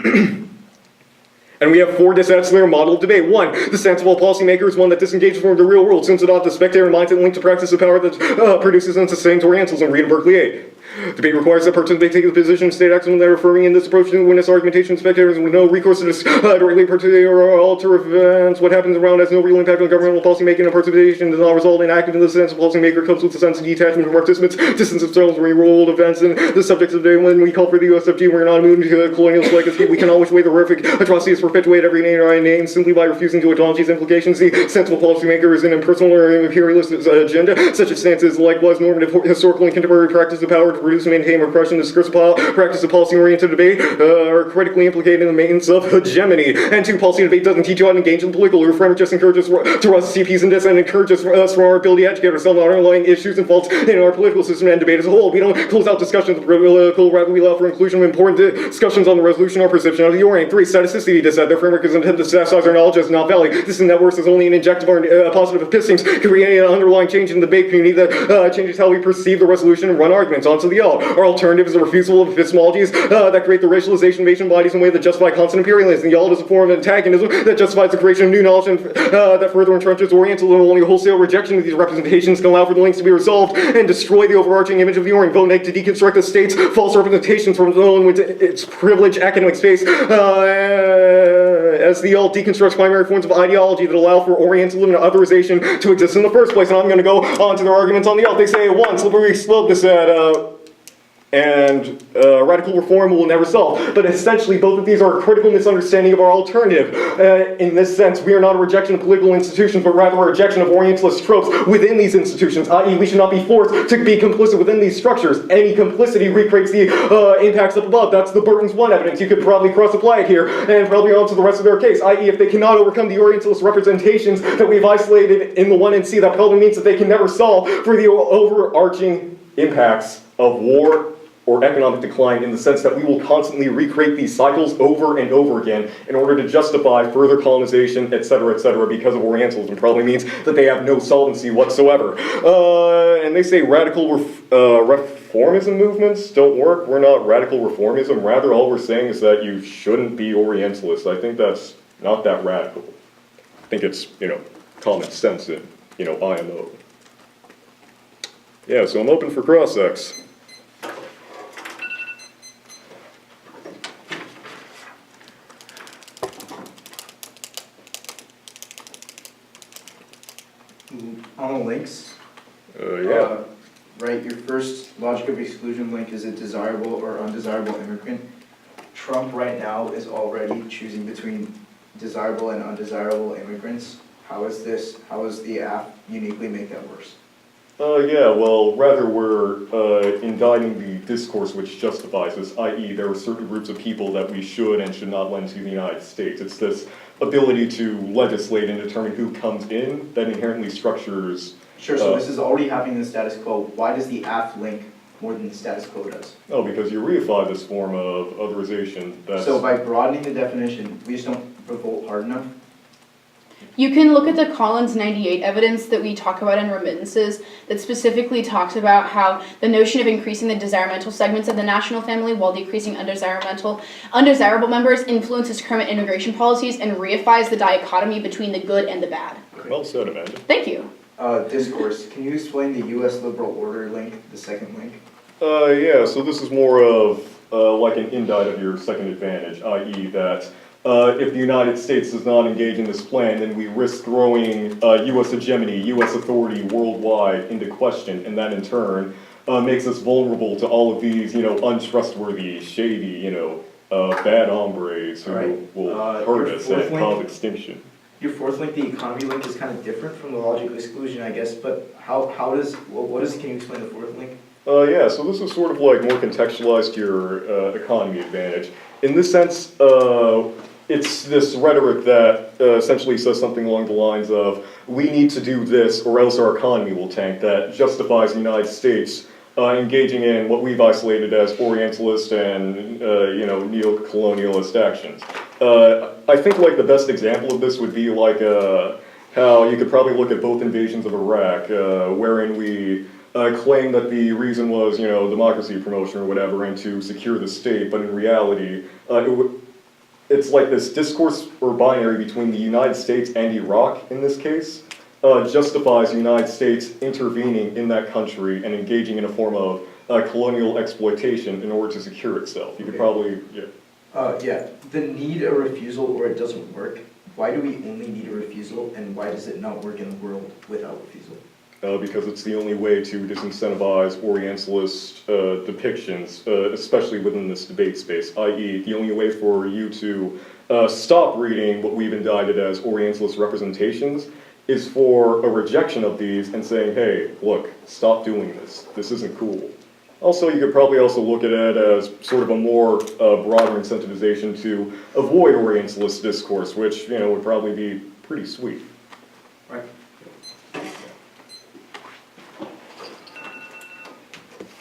And we have 4 dissents in their model of debate. 1, the stance of all policymakers, one that disengages from the real world, seems to adopt the spectator mindset linked to practice of power that produces and sustains Orientalism. Read Berkeley 8. Debate requires that participants take the position of state action that are affirming in this approach to witness argumentation spectators with no recourse to directly participate or alter events. What happens around has no real impact on governmental policy making, and participation does not result in active in the sense of policymaker comes with a sense of detachment from participants, distance themselves from real-world events and the subjects of the day. When we call for the USFG, we're not moving to colonialist legacy. We cannot wish away the horrific atrocities perpetuated every name simply by refusing to acknowledge these implications. The sensible policymaker is an impersonal or imperialist agenda. Such a stance is likewise normative, historical, and contemporary practice of power to produce and maintain repression, discursive practice of policy-oriented debate are critically implicated in the maintenance of hegemony. And 2, policy debate doesn't teach you how to engage in the political. Your framework just encourages to rise to CPs and dis and encourages us from our ability to educate ourselves on underlying issues and faults in our political system and debate as a whole. We don't close out discussions with political, rather we allow for inclusion of important discussions on the resolution or perception of the Orient. 3, staticity dissent. Their framework is intended to staticize our knowledge as not valid. This is that works as only an injective or positive episteme, creating an underlying change in the debate community that changes how we perceive the resolution and run arguments. On to the L. Our alternative is the refusal of epistemologies that create the racialization of Asian bodies in a way that justify constant imperialism. The L is a form of antagonism that justifies the creation of new knowledge and that further entrenches Orientalism. Only a wholesale rejection of these representations can allow for the links to be resolved and destroy the overarching image of the Orient. Vote to deconstruct the state's false representations from its own with its privileged academic space as the L deconstructs primary forms of ideology that allow for Orientalism and otherization to exist in the first place. And I'm going to go on to their arguments on the L. They say 1, slippery slope this and radical reform will never solve. But essentially, both of these are a critical misunderstanding of our alternative. In this sense, we are not a rejection of political institutions, but rather a rejection of Orientalist tropes within these institutions, i.e. we should not be forced to be complicit within these structures. Any complicity recreates the impacts up above. That's the Burton's 1 evidence. You could probably cross-apply it here, and probably onto the rest of their case, i.e. if they cannot overcome the Orientalist representations that we've isolated in the 1 and C, that probably means that they can never solve for the overarching impacts of war or economic decline, in the sense that we will constantly recreate these cycles over and over again in order to justify further colonization, etc., because of Orientalism. Probably means that they have no solvency whatsoever. And they say radical reformism movements don't work. We're not radical reformism. Rather, all we're saying is that you shouldn't be Orientalist. I think that's not that radical. I think it's, common sense in, IMO. Yeah, so I'm open for cross-ex. On the links, Yeah. right, your first logic of exclusion link is a desirable or undesirable immigrant. Trump right now is already choosing between desirable and undesirable immigrants. How is the app uniquely make that worse? Yeah, well, rather we're indicting the discourse which justifies this, i.e. there are certain groups of people that we should and should not lend to the United States. It's this ability to legislate and determine who comes in that inherently structures... Sure, so this is already happening in the status quo. Why does the app link more than the status quo does? Oh, because you reify this form of otherization. So by broadening the definition, we just don't revolt hard enough? You can look at the Collins 98 evidence that we talk about in remittances that specifically talks about how the notion of increasing the desirable segments of the national family while decreasing undesirable members influences current immigration policies and reifies the dichotomy between the good and the bad. Well said, Amanda. Thank you. Discourse. Can you explain the U.S. liberal order link, the second link? Yeah, so this is more of like an indite of your second advantage, i.e. that if the United States does not engage in this plan, then we risk throwing U.S. hegemony, U.S. authority worldwide into question, and that in turn makes us vulnerable to all of these, untrustworthy, shady, bad hombres who will hurt us and cause extinction. Your fourth link, the economy link, is kind of different from the logic of exclusion, I guess, but can you explain the fourth link? Yeah, so this is sort of like more contextualized to your economy advantage. In this sense, it's this rhetoric that essentially says something along the lines of, we need to do this or else our economy will tank, that justifies the United States engaging in what we've isolated as Orientalist and neo-colonialist actions. I think like the best example of this would be like how you could probably look at both invasions of Iraq, wherein we claim that the reason was, democracy promotion or whatever, and to secure the state, but in reality, it's like this discourse or binary between the United States and Iraq in this case, justifies the United States intervening in that country and engaging in a form of colonial exploitation in order to secure itself. You could probably, yeah. Yeah, the need a refusal or it doesn't work. Why do we only need a refusal, and why does it not work in the world without refusal? Because it's the only way to disincentivize Orientalist depictions, especially within this debate space, i.e. the only way for you to stop reading what we've indicted as Orientalist representations is for a rejection of these and saying, hey, look, stop doing this. This isn't cool. Also, you could probably also look at it as sort of a more broader incentivization to avoid Orientalist discourse, which, you know, would probably be pretty sweet. Right.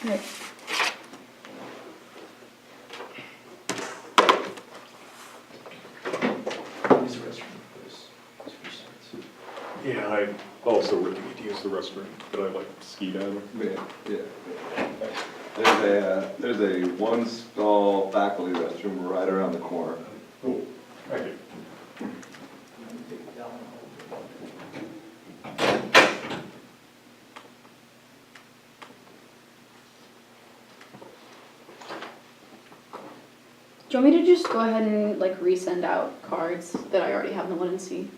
Right. Use the restroom, please. Yeah, I also really need to use the restroom, but I like ski down. Yeah. There's a one stall faculty restroom right around the corner. Cool. Thank you. Do you want me to just go ahead and like resend out cards that I already have in the 1 and C?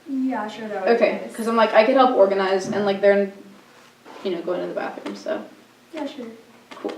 Yeah, sure, that would be Okay, nice. because I'm like, I could help organize and like they're, you know, going to the bathroom, so Yeah, sure. cool.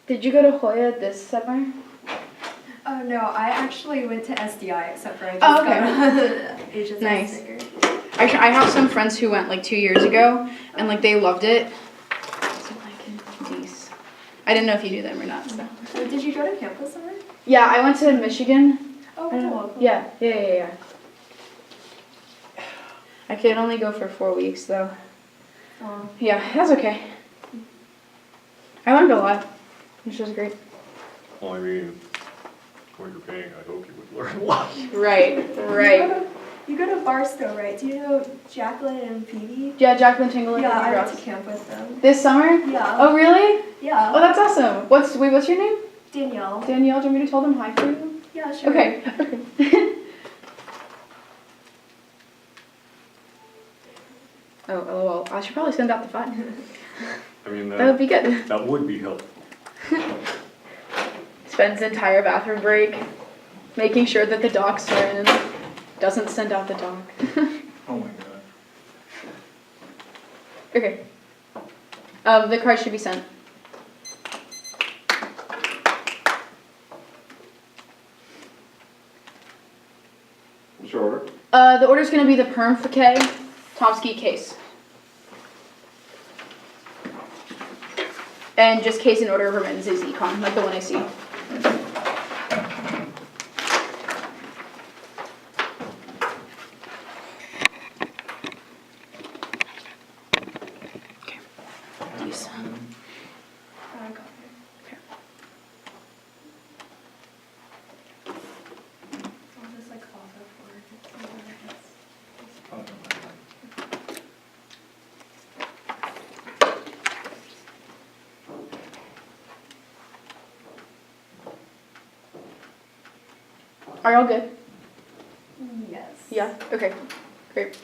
Did you go to Hoya this summer? Oh, no, I actually went to SDI, except for I just Oh, okay. got HSS Nice. sticker. Actually, I have some friends who went like 2 years ago, and like they loved it. So like these. I didn't know if you knew them or not. So. Did you go to campus somewhere? Yeah, I went to Michigan. Oh, I don't know. cool. cool. Yeah. I could only go for 4 weeks though. Oh. Yeah, that's okay. I learned a lot, which was great. Well, I mean, what you're paying, I hope you would learn a lot. Right. You go to Barstow, right? Do you know Jacqueline and Phoebe? Yeah, Jacqueline Tingle and Yeah, I Phoebe went to Ross. camp with them. This summer? Yeah. Oh, really? Yeah. Oh, that's awesome. What's your name? Danielle. Danielle. Do you want me to tell them hi for you? Yeah, sure. Okay. Oh, lol. I should probably send out the file. I mean, That would be good. that would be helpful. Spends the entire bathroom break making sure that the docs are in. Doesn't send out the doc. Oh my god. Okay. The card should be sent. The order's gonna be the perm for K, Tomsky case. And just case in order of remittance is econ, like the one I see. Okay. These. Are y'all good? Yes. Yeah? Okay. Great.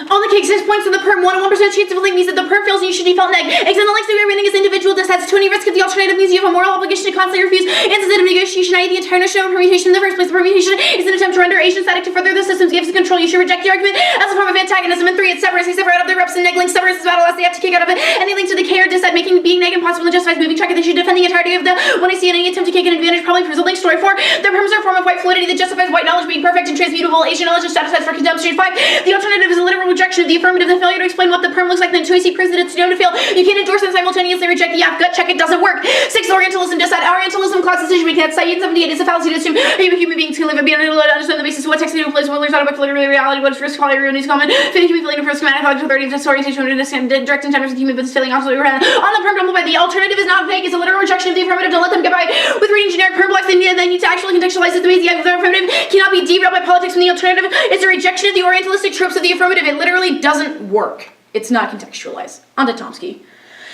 On the case, 6 points of the perm, 1 and 1% chance of a link means that the perm fails and you should default neg. Extend the length of your rating as individual decides to any risk of the alternative means you have a moral obligation to constantly refuse instances of negotiation, i.e. the entire notion of permutation in the first place. The permutation is an attempt to render Asian static to further the system's gives control. You should reject the argument as a form of antagonism. And 3, it's severance. They sever out of their reps and neg links. Severance is battle as they have to kick out of it. Any link to the K or dis that making being neg impossible and justifies moving track. They should defend the entirety of the when I see any attempt to kick an advantage probably proves a link. Story 4, their perms are a form of white fluidity that justifies white knowledge being perfect and transmutable. Asian knowledge is satisfied for contempt. Story 5, the alternative is a literal rejection of the affirmative. The failure to explain what the perm looks like, then to see proves that it's known to fail. You can't endorse and simultaneously reject the gut check. It doesn't work. 6, Orientalism decide. Orientalism class decision making. That's Sayyid 78 is a fallacy to assume human beings can live and be unable to understand the basis of what text to place. What learns out about literary reality. What is risk quality ruin is common. Fitting to be feeling for schematic logic authority disorientation direct engenders with human but failing absolutely on the perm don't by the alternative is not vague. It's a literal rejection of the affirmative. Don't let them get by with reading generic perm blocks. They need to actually contextualize it. The way the affirmative cannot be derailed by politics when the alternative is a rejection of the orientalistic tropes of the affirmative. It literally doesn't work. It's not contextualized. On to Tomsky.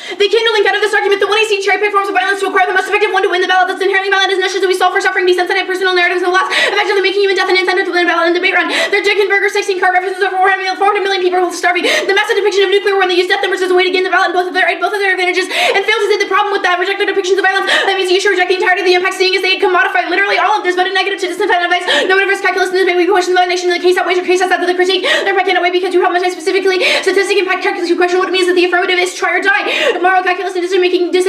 They came to link out of this argument that when I see cherry-picked forms of violence to acquire the most effective one to win the ballot that's inherently violent as notions that we solve for suffering, desensitized personal narratives and loss, effectively making human death an incentive to win a ballot and debate run. Their Dickenberger 16 card references over 400 million people starving. The massive depiction of nuclear war when they use death numbers as a way to gain the ballot in both of their advantages and failed to see the problem with that. Reject their depictions of violence. That means you should reject the entirety of the impact, seeing as they commodify literally all of this, but a negative to disincite advice. No reverse calculus in this maybe we question the nation in the case outweighs your case outside of the critique. Their impact cannot weigh because you problematize specifically statistic impact calculus. You question what it means that the affirmative is try or die. Moral calculus and decision making based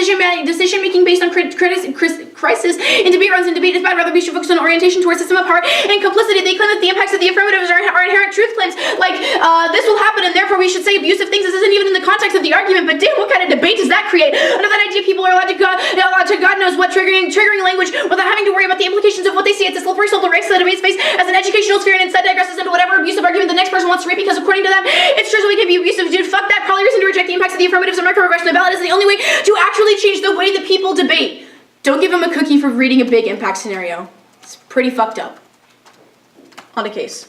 on crisis in debate runs and debate is bad. Rather we should focus on orientation towards system of power and complicity. They claim that the impacts of the affirmatives are inherent truth claims. Like this will happen and therefore we should say abusive things. This isn't even in the context of the argument, but damn, what kind of debate does that create? Under that idea, people are allowed to God knows what triggering language without having to worry about the implications of what they see. It's a slippery slope that ranks the debate space as an educational sphere and instead digresses into whatever abusive argument the next person wants to read because according to them, it's true so we can be abusive. Dude, fuck that. Probably reason to reject the impacts of the affirmatives and microaggression. The ballot is the only way to actually change the way that people debate. Don't give them a cookie for reading a big impact scenario. It's pretty fucked up. On a case.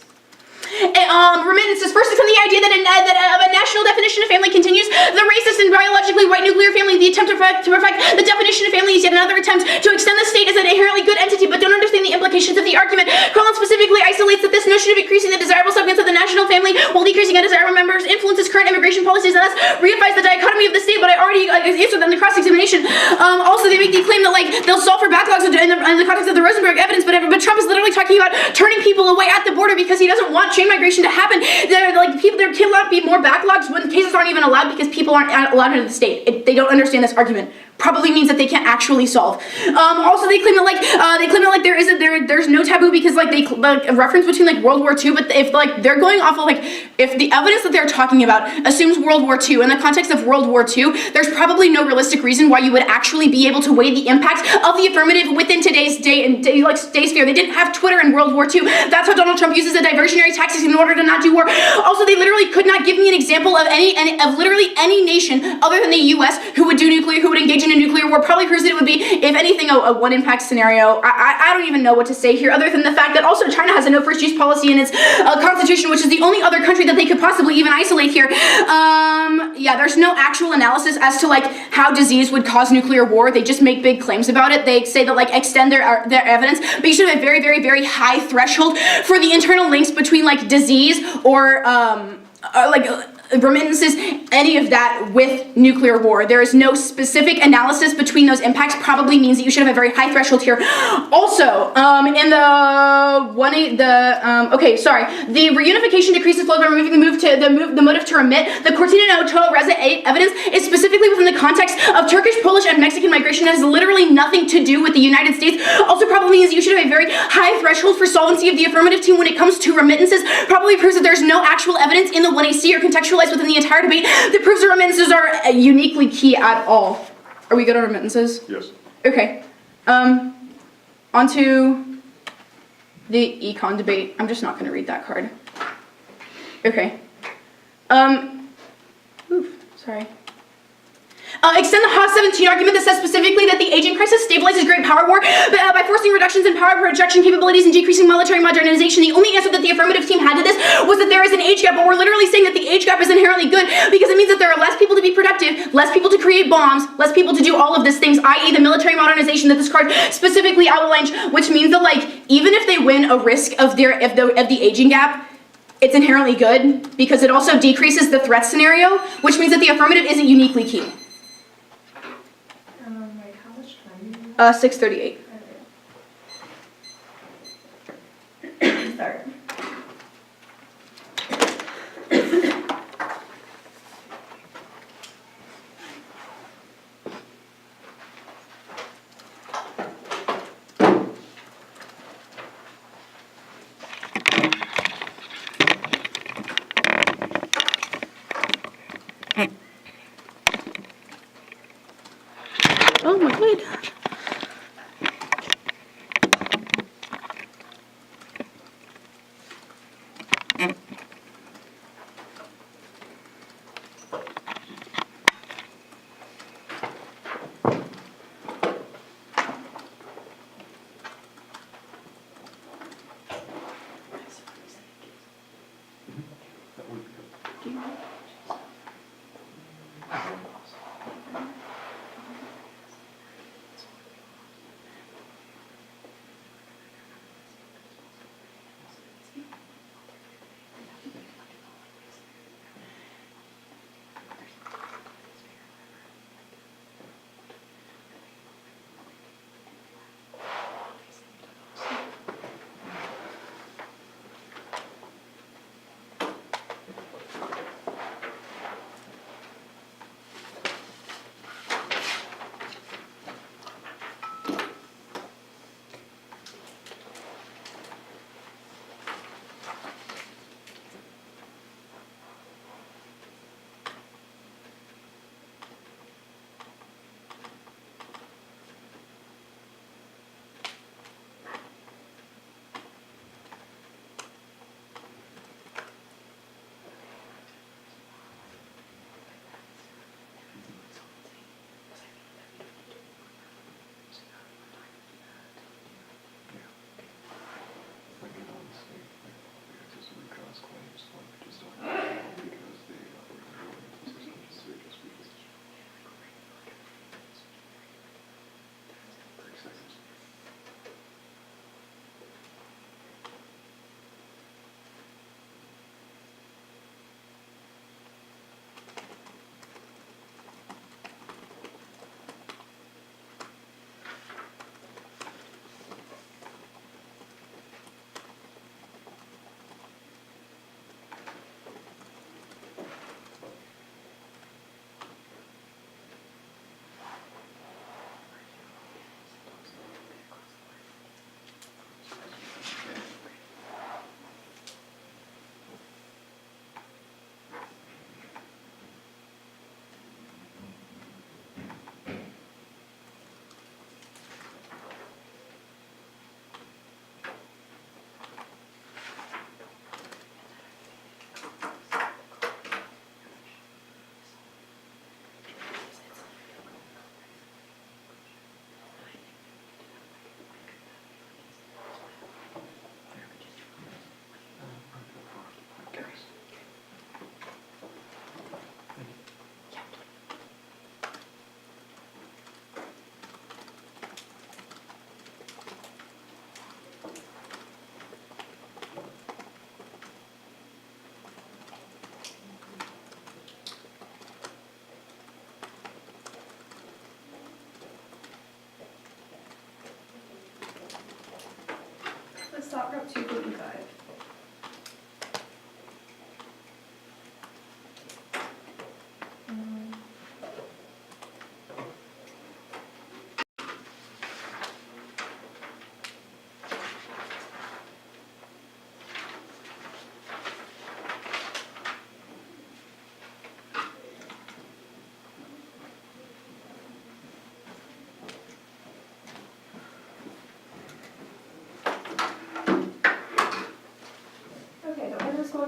Remittances. First, from the idea that a national definition of family continues the racist and biologically white nuclear family. The attempt to perfect the definition of family is yet another attempt to extend the state as an inherently good entity, but don't understand the implications of the argument. Collins specifically isolates that this notion of increasing the desirable segments of the national family while decreasing undesirable members influences current immigration policies and thus reifies the dichotomy of the state. But I already answered that in the cross-examination. Also, they make the claim that they'll solve for backlogs in the context of the Rosenberg evidence, but Trump is literally talking about turning people away at the border because he doesn't want chain migration to happen. There cannot be more backlogs when cases aren't even allowed because people aren't allowed into the state. They don't understand this argument. Probably means that they can't actually solve. Also, they claim that there's no taboo because they reference between World War II, but if they're going off of if the evidence that they're talking about assumes World War II in the context of World War II, there's probably no realistic reason why you would actually be able to weigh the impact of the affirmative within today's day sphere. They didn't have Twitter in World War II. That's how Donald Trump uses a diversionary tactics in order to not do war. Also, they literally could not give me an example of literally any nation other than the U.S. who would engage in a nuclear war. Probably proves that it would be, if anything, a one impact scenario. I don't even know what to say here other than the fact that also China has a no first use policy in its constitution, which is the only other country that they could possibly even isolate here. Yeah, there's no actual analysis as to how disease would cause nuclear war. They just make big claims about it. They say that extend their evidence, but you should have a very, very, very high threshold for the internal links between disease or remittances, any of that with nuclear war. There is no specific analysis between those impacts, probably means that you should have a very high threshold here. Also, in the reunification decreases flow by removing the motive to remit. The Cortina and Ochoa resident evidence is specifically within the context of Turkish, Polish, and Mexican migration and has literally nothing to do with the United States. Also probably means you should have a very high threshold for solvency of the affirmative team when it comes to remittances. Probably proves that there's no actual evidence in the 1AC or contextualized within the entire debate that proves that remittances are uniquely key at all. Are we good on remittances? Yes. Okay. Onto the econ debate. I'm just not going to read that card. Okay. Sorry. Extend the Haas 17 argument that says specifically that the aging crisis stabilizes great power war by forcing reductions in power projection capabilities and decreasing military modernization. The only answer that the affirmative team had to this was that there is an age gap, but we're literally saying that the age gap is inherently good because it means that there are less people to be productive, less people to create bombs, less people to do all of these things, i.e. the military modernization that this card specifically outlines, which means that like even if they win a risk of the aging gap, it's inherently good because it also decreases the threat scenario, which means that the affirmative isn't uniquely key. Like how much time? 6:38. Start. Oh my god.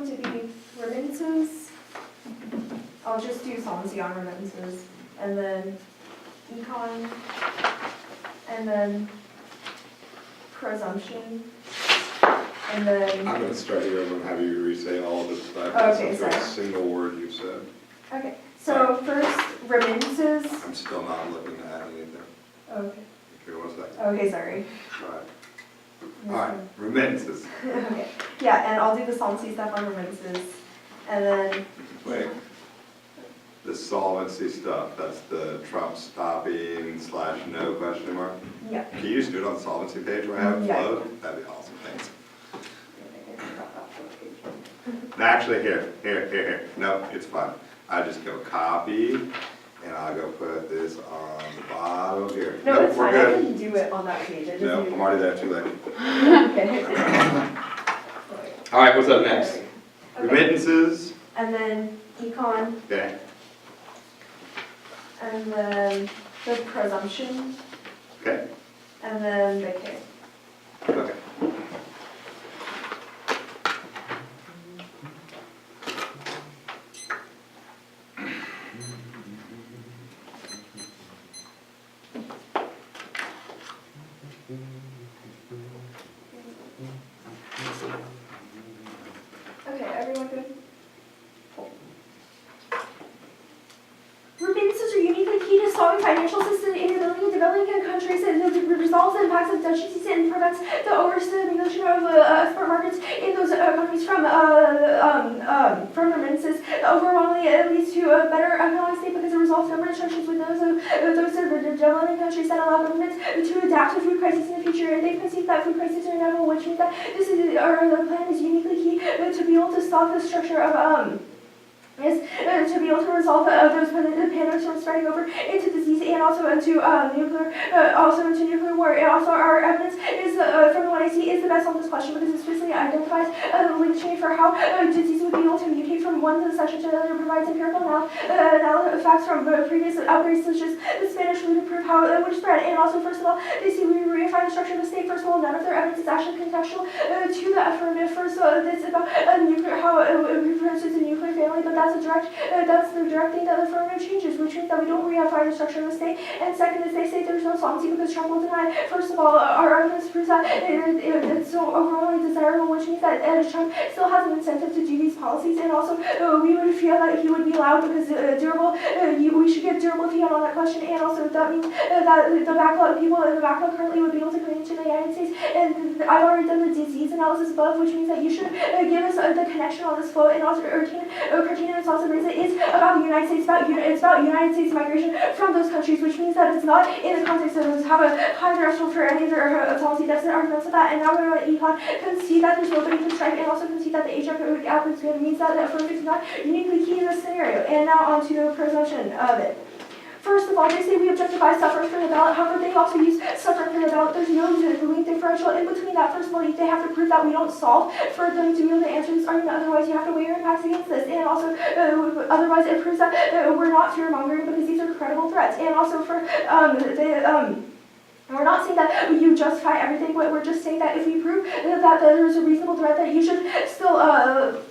going to be remittances. I'll just do solvency on remittances, and then econ, and then presumption, and then, I'm gonna start you over and have you re-say all of this back. Okay, It's a sorry. single word you said. okay, so first remittances, I'm still not looking to add anything. okay, Give me 1 second. okay, sorry. Alright, remittances. Okay, yeah, and I'll do the solvency stuff on remittances, and then, Wait. The solvency stuff, that's the Trump stopping / no question mark? yeah. Can you just do it on the solvency page where I have it Yeah. float? That'd be awesome, thanks. Actually, here. No, it's fine. I just go copy, and I'll go put this on the bottom here. No, Nope, it's we're fine, I good. can do it on that page, I just No, need. I'm already there, too late. Okay. All right, what's up next? Okay. Remittances, And then econ, okay, and then the presumption, okay, and then the K. okay. Okay, everyone good? Remittances are uniquely key to solving financial system instability in developing countries and resolves the impacts of deficits and prevents the overstimulation of export markets in those countries from remittances. Overwhelmingly, it leads to a better economic state because it resolves government restrictions with those developing countries that allow governments to adapt to food crises in the future. And they conceive that food crises are inevitable, which means that the plan is uniquely key to be able to stop the structure of to be able to resolve those pandemics from spreading over into disease and also into nuclear war. And also our evidence is from what I see is the best on this question because it specifically identifies the link chain for how disease would be able to mutate from one section to another, provides empirical facts from previous outbreaks such as the Spanish flu to prove how it would spread. And also, first of all, they see we reify the structure of the state. First of all, none of their evidence is actually contextual to the affirmative. First, it's about nuclear, how it represents the nuclear family, but that's the direct thing that the affirmative changes, which means that we don't reify the structure of the state. And second is they say there's no solvency because Trump will deny it. First of all, our evidence proves that it's so overwhelmingly desirable, which means that Trump still has an incentive to do these policies. And also, we would feel that he would be allowed because we should get durable fiat on that question. And also, that means that the backlog people in the backlog currently would be able to come into the United States. And I've already done the disease analysis above, which means that you should give us the connection on this flow. And also, Cartina and Salsa Brisa is about the United States. It's about United States migration from those countries, which means that it's not in the context of have a high threshold for any of their policy deficit arguments of that. And now we're going to econ concede that there's nobody to strike, and also concede that the age applicants means that the affirmative is not uniquely key in this scenario. And now on to the presumption of it. First of all, they say we objectify suffering from the ballot. However, they also use suffering from the ballot. There's no link differential in between that. First of all, they have to prove that we don't solve for them to be able to answer this argument. Otherwise, you have to weigh your impacts against this. And also, otherwise, it proves that we're not fear-mongering because these are credible threats. And also, we're not saying that you justify everything, but we're just saying that if we prove that there's a reasonable threat, that you should still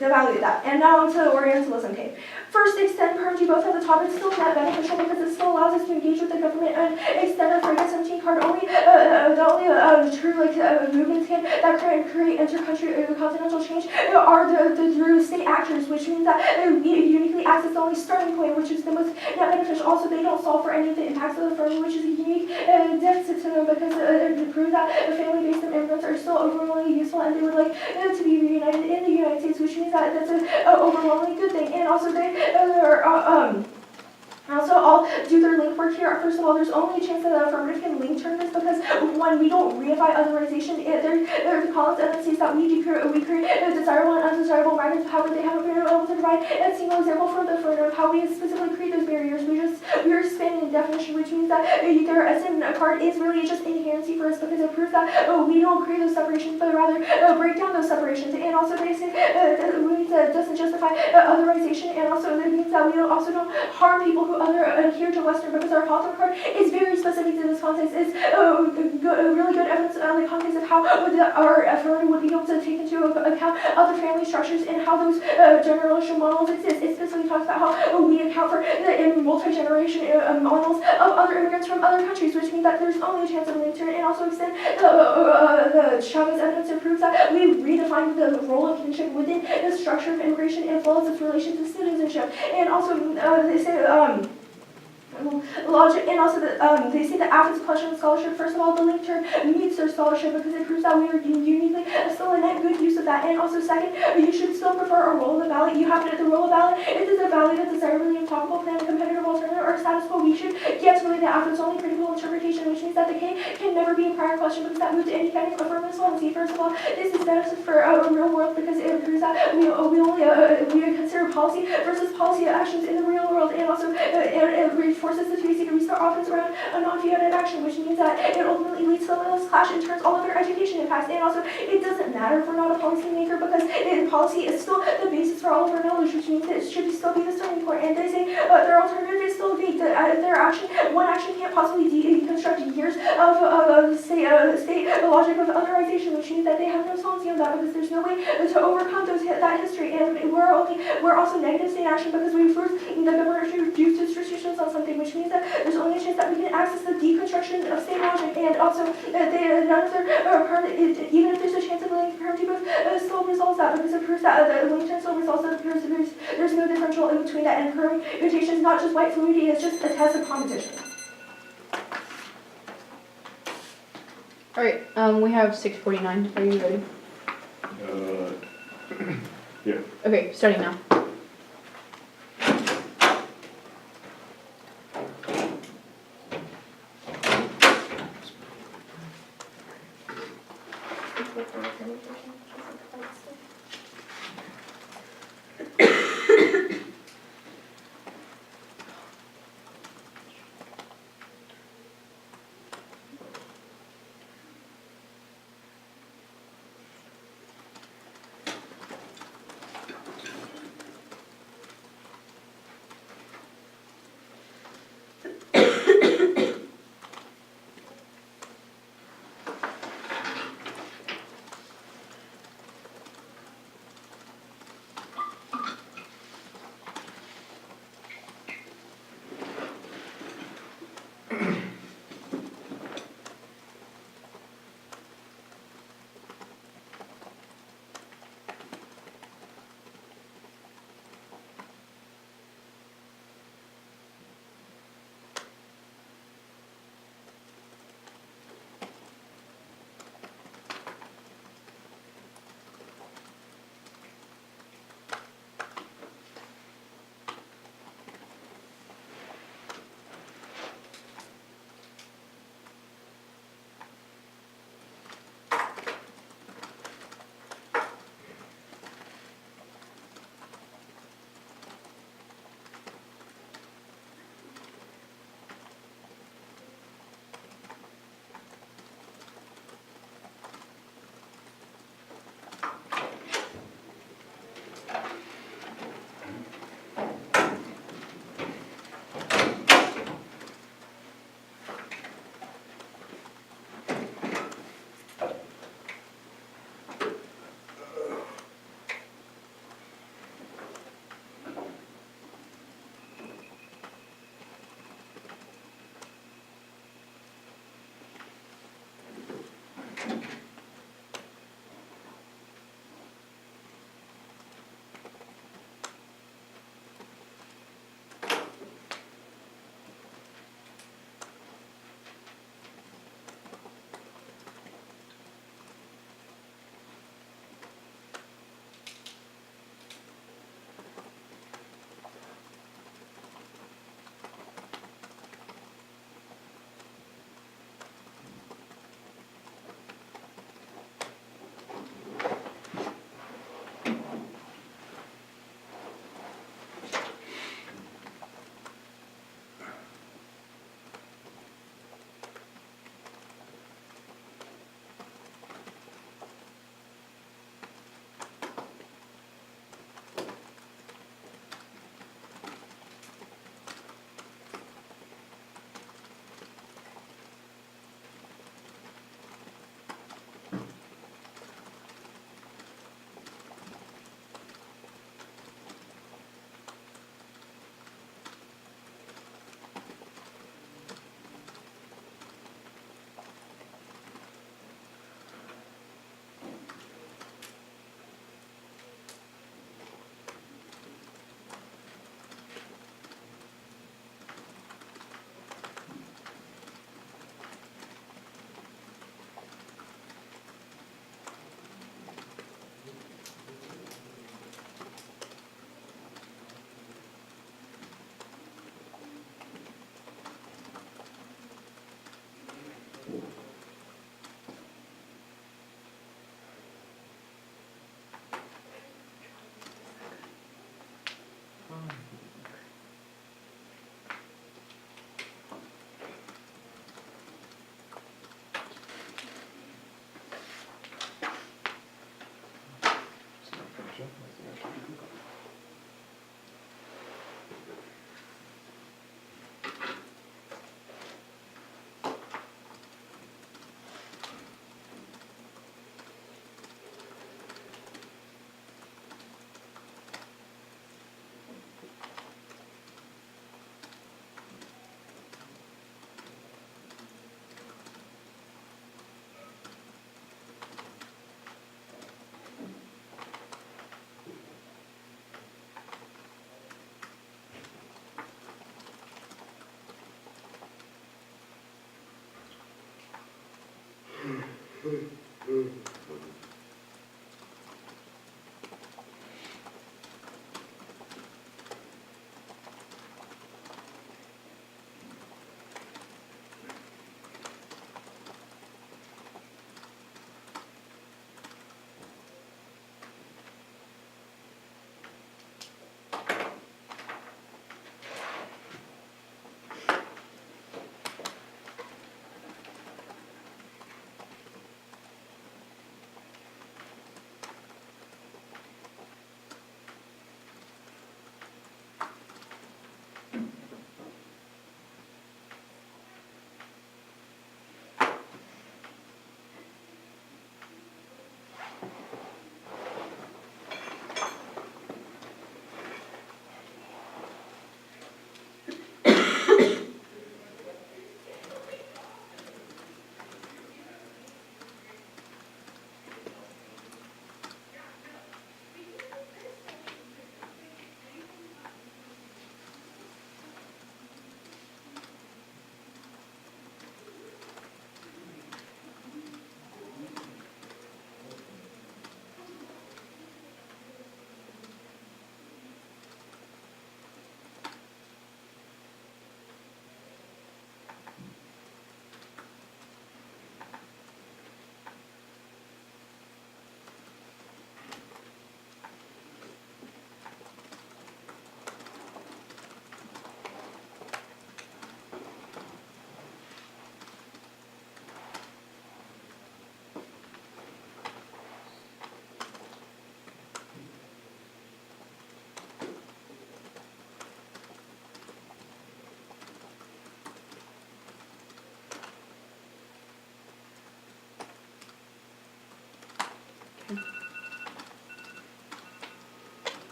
evaluate that. And now on to Orientalism. Okay. First, extend perm both at the top. It's still net beneficial because it still allows us to engage with the government and extend our Fragment 17 card. The only true movements that create inter-country continental change are through state actors, which means that we uniquely access the only starting point, which is the most net beneficial. Also, they don't solve for any of the impacts of the firm, which is a unique deficit to them because it proves that family-based immigrants are still overwhelmingly useful and they would like to be reunited in the United States, which means that that's an overwhelmingly good thing. And also, I'll do their link work here. First of all, there's only a chance that the affirmative can link turn this because when we don't reify otherization, there's columns and it says that we create desirable and undesirable migrants. However, they haven't been able to provide a single example for the affirmative how we specifically create those barriers. We're expanding the definition, which means that their SN card is really just inherency for us because it proves that we don't create those separations, but rather break down those separations. And also, they say that doesn't justify otherization, and also it means that we also don't harm people who adhere to Western because our Hawthorne card is very specific specific to this context is really good evidence in the context of how our authority would be able to take into account other family structures and how those generational models exist. It specifically talks about how we account for the multi-generation models of other immigrants from other countries, which means that there's only a chance of linked to it, and also extend the Chavez evidence to prove that we redefine the role of kinship within the structure of immigration as well as its relation to citizenship. And also, they say, logic, and also they say that Athens question of scholarship, first of all, the link term meets their scholarship because it proves that we are uniquely still in a good use of that. And also second, you should still prefer a roll of the ballot. You have to, the roll of ballot, it is a valid, a desirably improbable plan, a competitive alternative, or status quo. We should get to the Athens only critical interpretation, which means that the K can never be in prior question because that moves to any kind of affirmative solvency. First of all, this is better for a real world because it proves that we consider policy versus policy actions in the real world, and also it reinforces the two-seater restart offense around a non-fiated action, which means that it ultimately leads to a less clash and turns all of their education impacts. And also, it doesn't matter if we're not a policy maker because policy is still the basis for all of our knowledge, which means that it should still be the starting point. And they say their alternative is still vague. Their action, one action can't possibly deconstruct years of state logic of authorization, which means that they have no solvency on that because there's no way to overcome that history. And we're also negative state action because we prove the government should reduce its restrictions on something, which means that there's only a chance that we can access the deconstruction of state logic, and also none of their even if there's a chance of a link permanent proof still resolves that because it proves that the link term still resolves that there's no differential in between that, and permutation is not just white fluidity, it's just a test of competition. All right, we have 6:49. Are you ready? Yeah. Okay, starting now.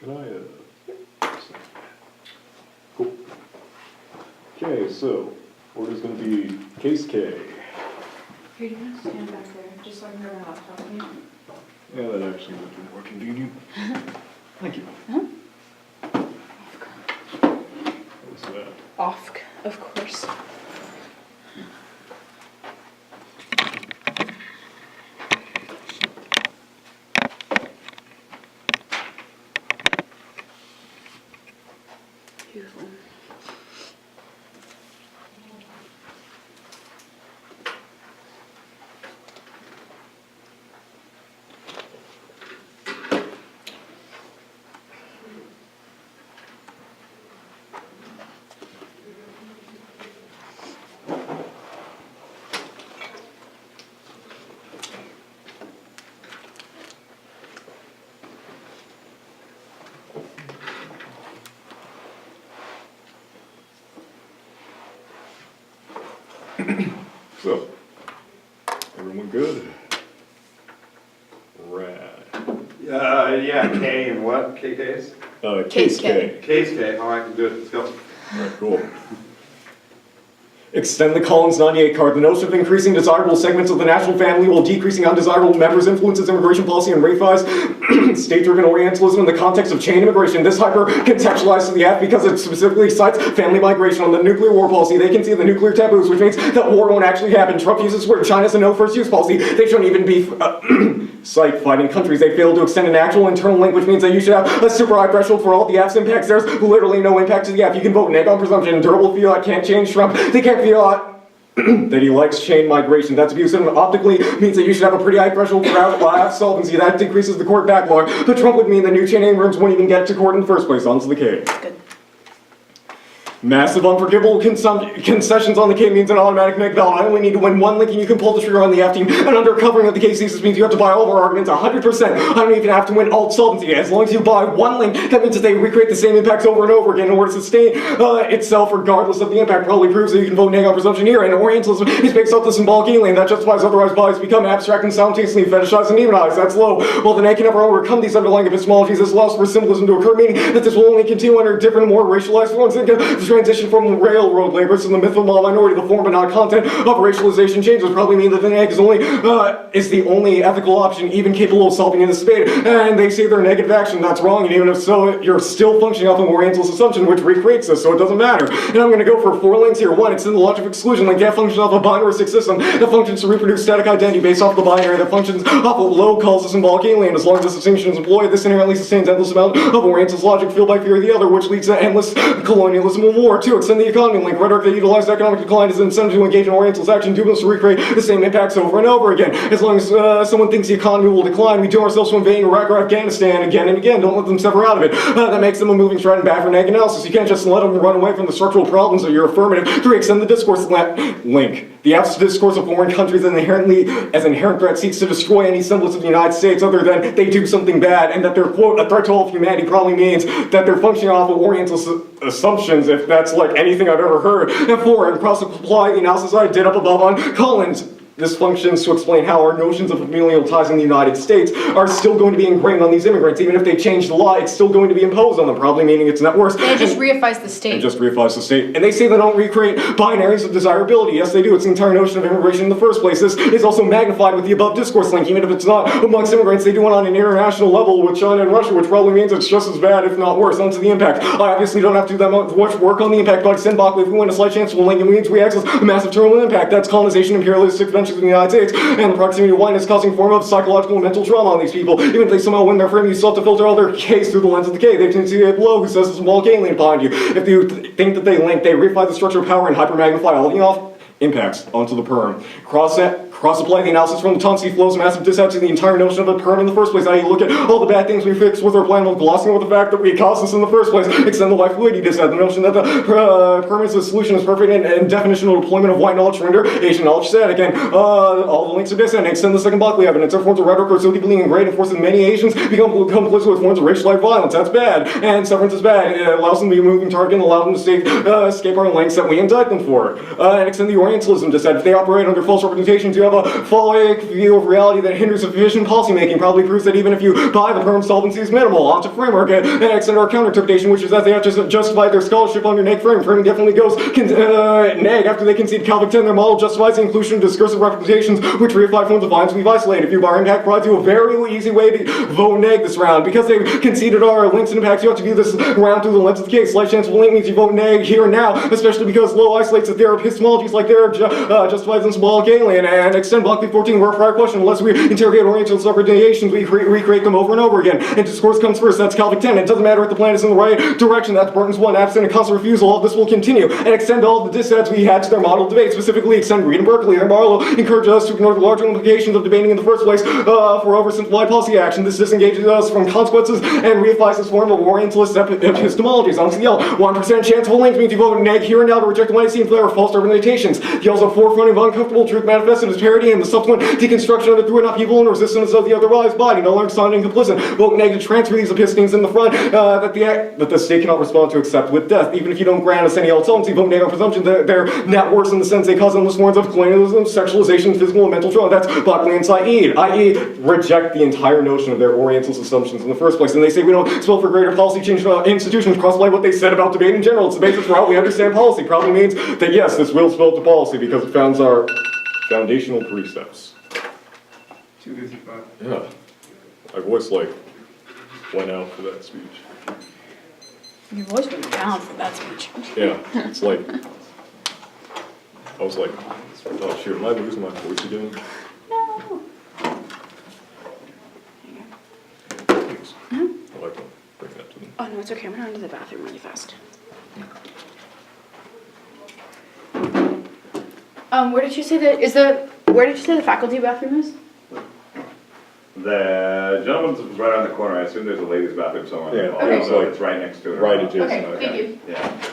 Can I, cool. Okay, so, order's gonna be case K. Here, do you want to stand back there, just so I can grab my laptop from you? Yeah, that actually would be more convenient. Thank you. What's that? Off, of course. Beautiful. So, everyone good? Rad. Yeah, K and what? KKs? Case Case K. K. Case K, all right, good, let's go. Alright, cool. Extend the Collins 98 card. The notion of increasing desirable segments of the national family while decreasing undesirable members influences immigration policy and ratifies state-driven Orientalism in the context of chain immigration. This hyper-contextualized to the F because it specifically cites family migration on the nuclear war policy. They can see the nuclear taboos, which means that war won't actually happen. Trump uses where China's a no first use policy. They shouldn't even be cite fighting countries. They fail to extend an actual internal link, which means that you should have a super high threshold for all the F's impacts. There's literally no impact to the F. You can vote neg on presumption. Durable fiat can't change Trump. They can't fiat that he likes chain migration. That's abusive and optically means that you should have a pretty high threshold for F solvency. That decreases the court backlog. But Trump would mean the new chain immigrants won't even get to court in the first place. On to the K. Good. Massive unforgivable concessions on the K means an automatic neg ballot. I only need to win one link and you can pull the trigger on the F team. And under covering of the case thesis means you have to buy all of our arguments 100%. I don't even have to win alt solvency. As long as you buy one link, that means that they recreate the same impacts over and over again in order to sustain itself regardless of the impact. Probably proves that you can vote neg on presumption here. And Orientalism is based off the symbolic alien that justifies otherwise bodies become abstract and simultaneously fetishized and demonized. That's low. Well, the neg can never overcome these underlying epistemologies. This allows for symbolism to occur, meaning that this will only continue under different, more racialized forms. The transition from railroad laborers to the myth of minority, the form but not content of racialization changes probably mean that the neg is the only ethical option even capable of solving in this debate. And they say they're negative action. That's wrong. And even if so, you're still functioning off an Orientalist assumption, which recreates this, so it doesn't matter. And I'm going to go for 4 links here. 1, it's in the logic of exclusion. Link that functions off a binaristic system that functions to reproduce static identity based off the binary that functions off what Lowe calls a symbolic alien. As long as this distinction is employed, this inherently sustains endless amount of Orientalist logic fueled by fear of the other, which leads to endless colonialism and war. 2, extend the economy link. Rhetoric that utilizes economic decline as an incentive to engage in Orientalist action, dubious to recreate the same impacts over and over again. As long as someone thinks the economy will decline, we do ourselves to invading Iraq or Afghanistan again and again. Don't let them sever out of it. That makes them a moving stride and back for neg analysis. You can't just let them run away from the structural problems of your affirmative to extend the discourse link. The absence of discourse of foreign countries as inherent threat seeks to destroy any semblance of the United States other than they do something bad, and that they're, quote, a threat to all of humanity probably means that they're functioning off of Orientalist assumptions, if that's like anything I've ever heard. And 4, and cross-apply the analysis I did up above on Collins. This functions to explain how our notions of familial ties in the United States are still going to be ingrained on these immigrants. Even if they change the law, it's still going to be imposed on them, probably meaning it's not worse. It just reifies the state. And just reifies the state. And they say they don't recreate binaries of desirability. Yes, they do. It's the entire notion of immigration in the first place. This is also magnified with the above discourse link. Even if it's not amongst immigrants, they do it on an international level with China and Russia, which probably means it's just as bad, if not worse. Onto the impact. I obviously don't have to do that much work on the impact, but extend Buckley if we win a slight chance, we'll link, and we need to access a massive terminal impact. That's colonization, imperialistic ventures in the United States. And the proximity to wine is causing a form of psychological and mental trauma on these people. Even if they somehow win their frame, you still have to filter all their case through the lens of the K. They tend to see below who says there's a small alien behind you. If you think that they link, they reify the structure of power and hypermagnify all the off impacts onto the perm. Cross-apply the analysis from the Tonsi flows massive dishead to the entire notion of a perm in the first place. How you look at all the bad things we fixed with our plan while glossing over the fact that we caused this in the first place. Extend the life fluidity dishead. The notion that the perm is the solution is perfect and definitional deployment of white knowledge to render Asian knowledge static. And all the links are dishead. Extend the second Buckley evidence. Their forms of rhetoric are so deeply ingrained and forces many Asians become complicit with forms of racialized violence. That's bad. And severance is bad. It allows them to be a moving target and allow them to escape our links that we indict them for. And extend the Orientalism dishead. If they operate under false representations, you have have a false view of reality that hinders efficient policymaking. Probably proves that even if you buy the firm's solvency is minimal. Onto framework and extend our counter-interpretation, which is that they have to justify their scholarship on your neg frame. Framing definitely goes neg after they concede Calvic 10. Their model justifies the inclusion of discursive representations which reify forms of violence we've isolated. View bar impact provides you a very easy way to vote neg this round. Because they conceded our links and impacts, you have to view this round through the lens of the case. Slight chance of link means you vote neg here and now, especially because low isolates that their epistemologies like their justifies them symbolic alien, and extend block B14 where prior question. Unless we interrogate oriental representations, we recreate them over and over again. And discourse comes first, that's Calvic 10. It doesn't matter if the plan is in the right direction, that's Burton's 1. Absent a constant refusal, all of this will continue. And extend all of the dissets we had to their model debate, specifically extend Reed and Berkeley. Their model encourages us to ignore the larger implications of debating in the first place for oversimplified policy action. This disengages us from consequences and reifies this form of orientalist epistemologies. On CL, 1% chance of a link means you vote neg here and now to reject what I see in flavor false representations. He also forefronting of uncomfortable truth manifested as parody and the subsequent deconstruction of it through an upheaval and resistance of the otherwise body. No longer sounding complicit. Vote neg to transfer these epistings in the front that the state cannot respond to except with death. Even if you don't grant us any solvency, vote neg on presumption that they're not worse in the sense they cause endless forms of colonialism, sexualization, physical and mental trauma. That's Buckley and Said, i.e. reject the entire notion of their Orientalist assumptions in the first place. And they say we don't spell for greater policy change institutions cross-play what they said about debate in general. It's the basis for how we understand policy. Probably means that yes, this will spell to policy because it founds our foundational precepts. 255. Yeah. My voice went out for that speech. Your voice went down for that speech. Yeah, it's I was like, oh shoot, am I losing my voice again? No. Thanks. I like to bring that to them. Oh no, it's okay. I'm gonna run to the bathroom really fast. Where did you say where did you say the faculty bathroom is? The gentleman's right on the corner. I assume there's a ladies' bathroom somewhere. Yeah, in the hall, it's so like it's right next to it. right adjacent. Okay, thank you. Yeah.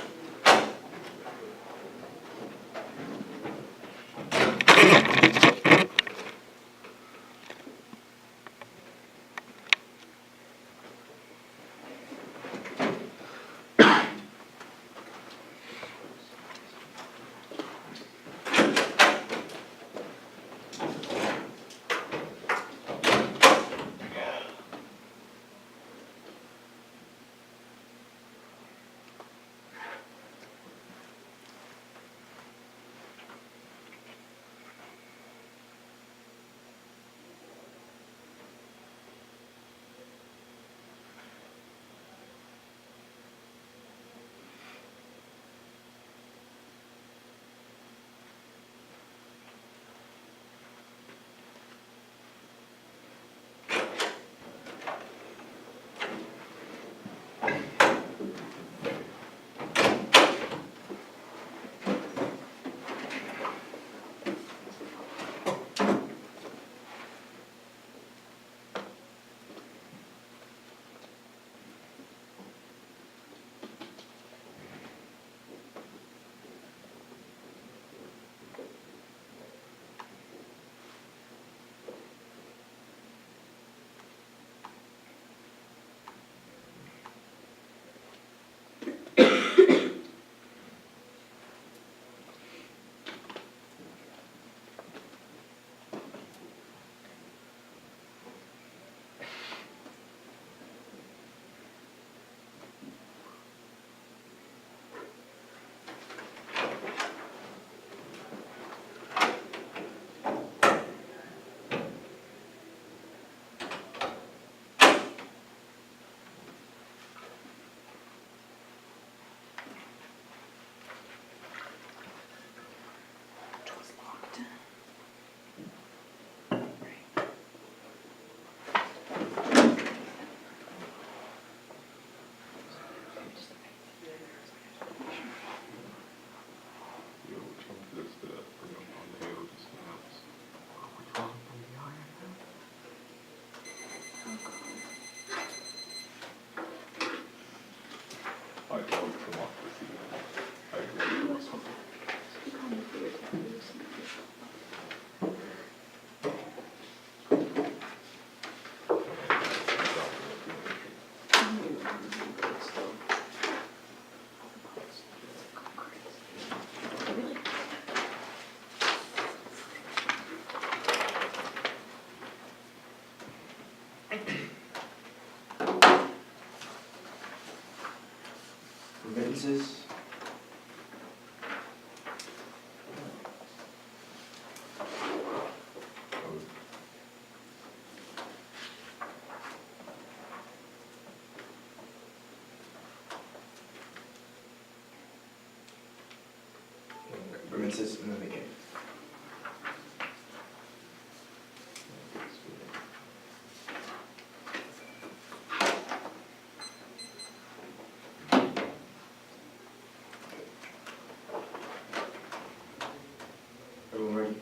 remittances. Remittances and then the K. Everyone ready?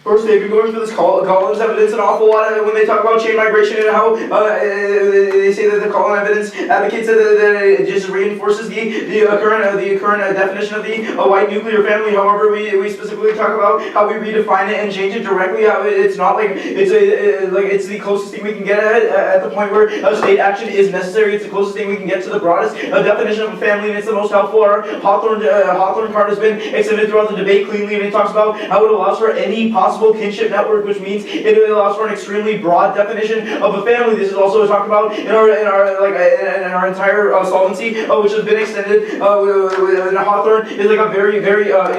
First, they've been going through this Collins evidence an awful lot when they talk about chain migration and how they say that the Collins evidence advocates that it just reinforces the current definition of the white nuclear family. However, we specifically talk about how we redefine it and change it directly. How it's not like it's the closest thing we can get at the point where state action is necessary. It's the closest thing we can get to the broadest definition of a family, and it's the most helpful. Our Hawthorne card has been extended throughout the debate cleanly, and it talks about how it allows for any possible kinship network, which means it allows for an extremely broad definition of a family. This is also talked about in our entire solvency, which has been extended. In Hawthorne is like a very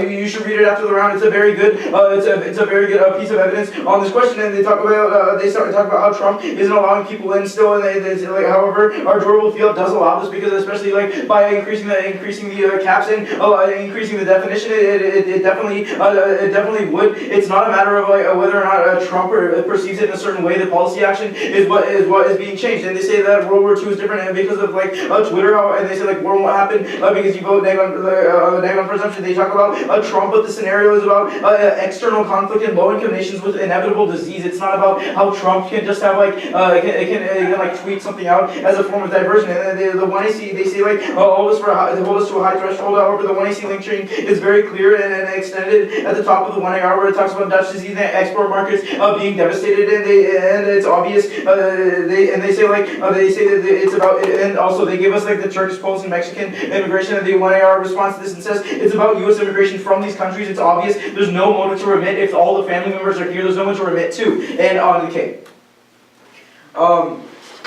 you should read it after the round. It's a very good it's a very good piece of evidence on this question. And they talk about how Trump isn't allowing people in still, and they say, like, however, our durable field does allow this because especially like by increasing the caps and increasing the definition, it definitely would. It's not a matter of like whether or not Trump perceives it in a certain way. The policy action is what is being changed. And they say that World War II is different, and because of like Twitter, and they say like war won't happen because you vote negative on presumption. They talk about Trump, but the scenario is about external conflict in low-income nations with inevitable disease. It's not about how Trump can just have like can tweet something out as a form of diversion. And the 1AC, they say like hold us to a high threshold. However, the 1AC link chain is very clear and extended at the top of the 1AR where it talks about Dutch disease and export markets being devastated, and it's obvious. They say that it's about, and also they give us like the Turkish, Polish, and Mexican immigration, and the 1AR response to this and says it's about U.S. immigration from these countries. It's obvious. There's no motive to remit if all the family members are here. There's no one to remit to. And on to the K.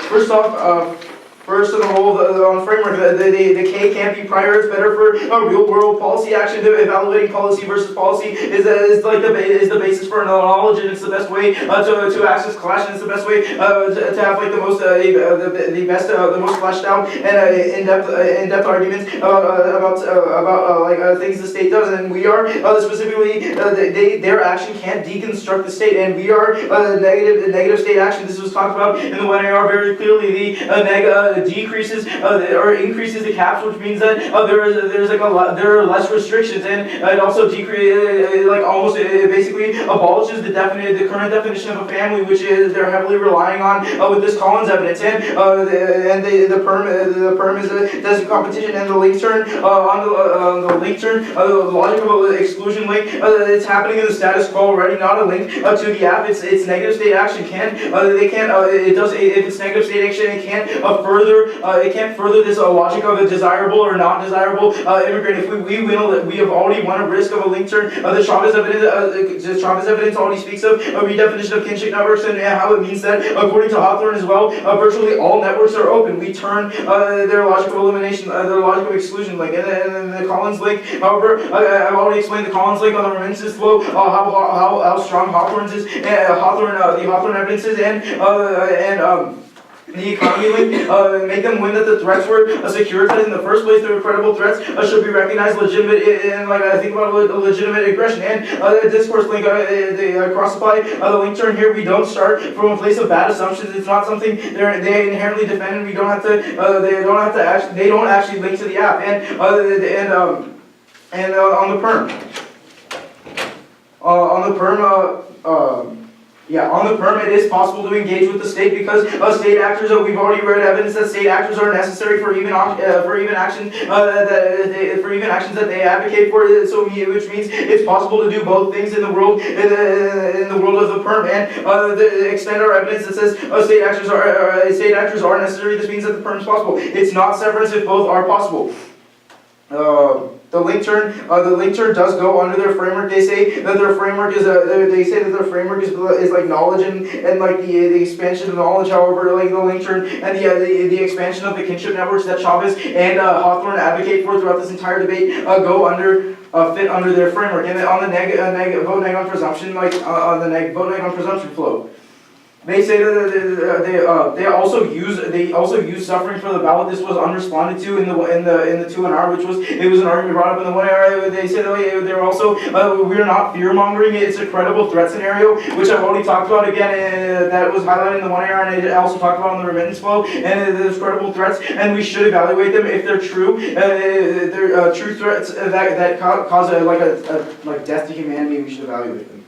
First off. First of the whole on framework, the K can't be prior. It's better for a real world policy action. Evaluating policy versus policy is the basis for knowledge, and it's the best way to access clash, and it's the best way to have like the most fleshed out and in-depth arguments about things the state does. And we are specifically their action can't deconstruct the state, and we are negative state action. This was talked about in the 1AR very clearly. The decreases or increases the caps, which means that there are less restrictions, and it also basically abolishes the current definition of a family, which is they're heavily relying on with this Collins evidence, and the perm is a desert competition, and the link turn on the link turn the logic of exclusion link it's happening in the status quo already, not a link to the app. It's negative state action it does if it's negative state action it can't further this logic of a desirable or not desirable immigrant. If we win, we have already won a risk of a link turn. The Chavez evidence already speaks of a redefinition of kinship networks and how it means that, according to Hawthorne as well, virtually all networks are open. We turn their logic of elimination, their logic of exclusion link, and the Collins link. However, I've already explained the Collins link on the remittances flow, how strong Hawthorne's is, the Hawthorne evidence is, and the economy link, make them win that the threats were securitized in the first place. They were credible threats, should be recognized legitimate, and I think about a legitimate aggression. And the discourse link, the cross-apply, the link turn here, we don't start from a place of bad assumptions. It's not something they inherently defend, and we don't have to, they don't actually link to the app. And on the perm. On the perm, it is possible to engage with the state because state actors. We've already read evidence that state actors are necessary for even actions that they advocate for. So, which means it's possible to do both things in the world of the perm, and extend our evidence that says state actors are necessary. This means that the perm is possible. It's not severance if both are possible. The link turn does go under their framework. They say that their framework is like knowledge and like the expansion of knowledge. However, like the link turn and the expansion of the kinship networks that Chavez and Hawthorne advocate for throughout this entire debate fit under their framework. And then on the vote neg on presumption, like on the vote neg on presumption flow. They say that they also use suffering for the ballot. This was unresponded to in the 2NR, which was an argument brought up in the 1R. They say that they're also we're not fear mongering. It's a credible threat scenario, which I've already talked about again. That was highlighted in the 1R, and I also talked about on the remittance flow. And there's credible threats, and we should evaluate them if they're true. They're true threats that cause like death to humanity. We should evaluate them.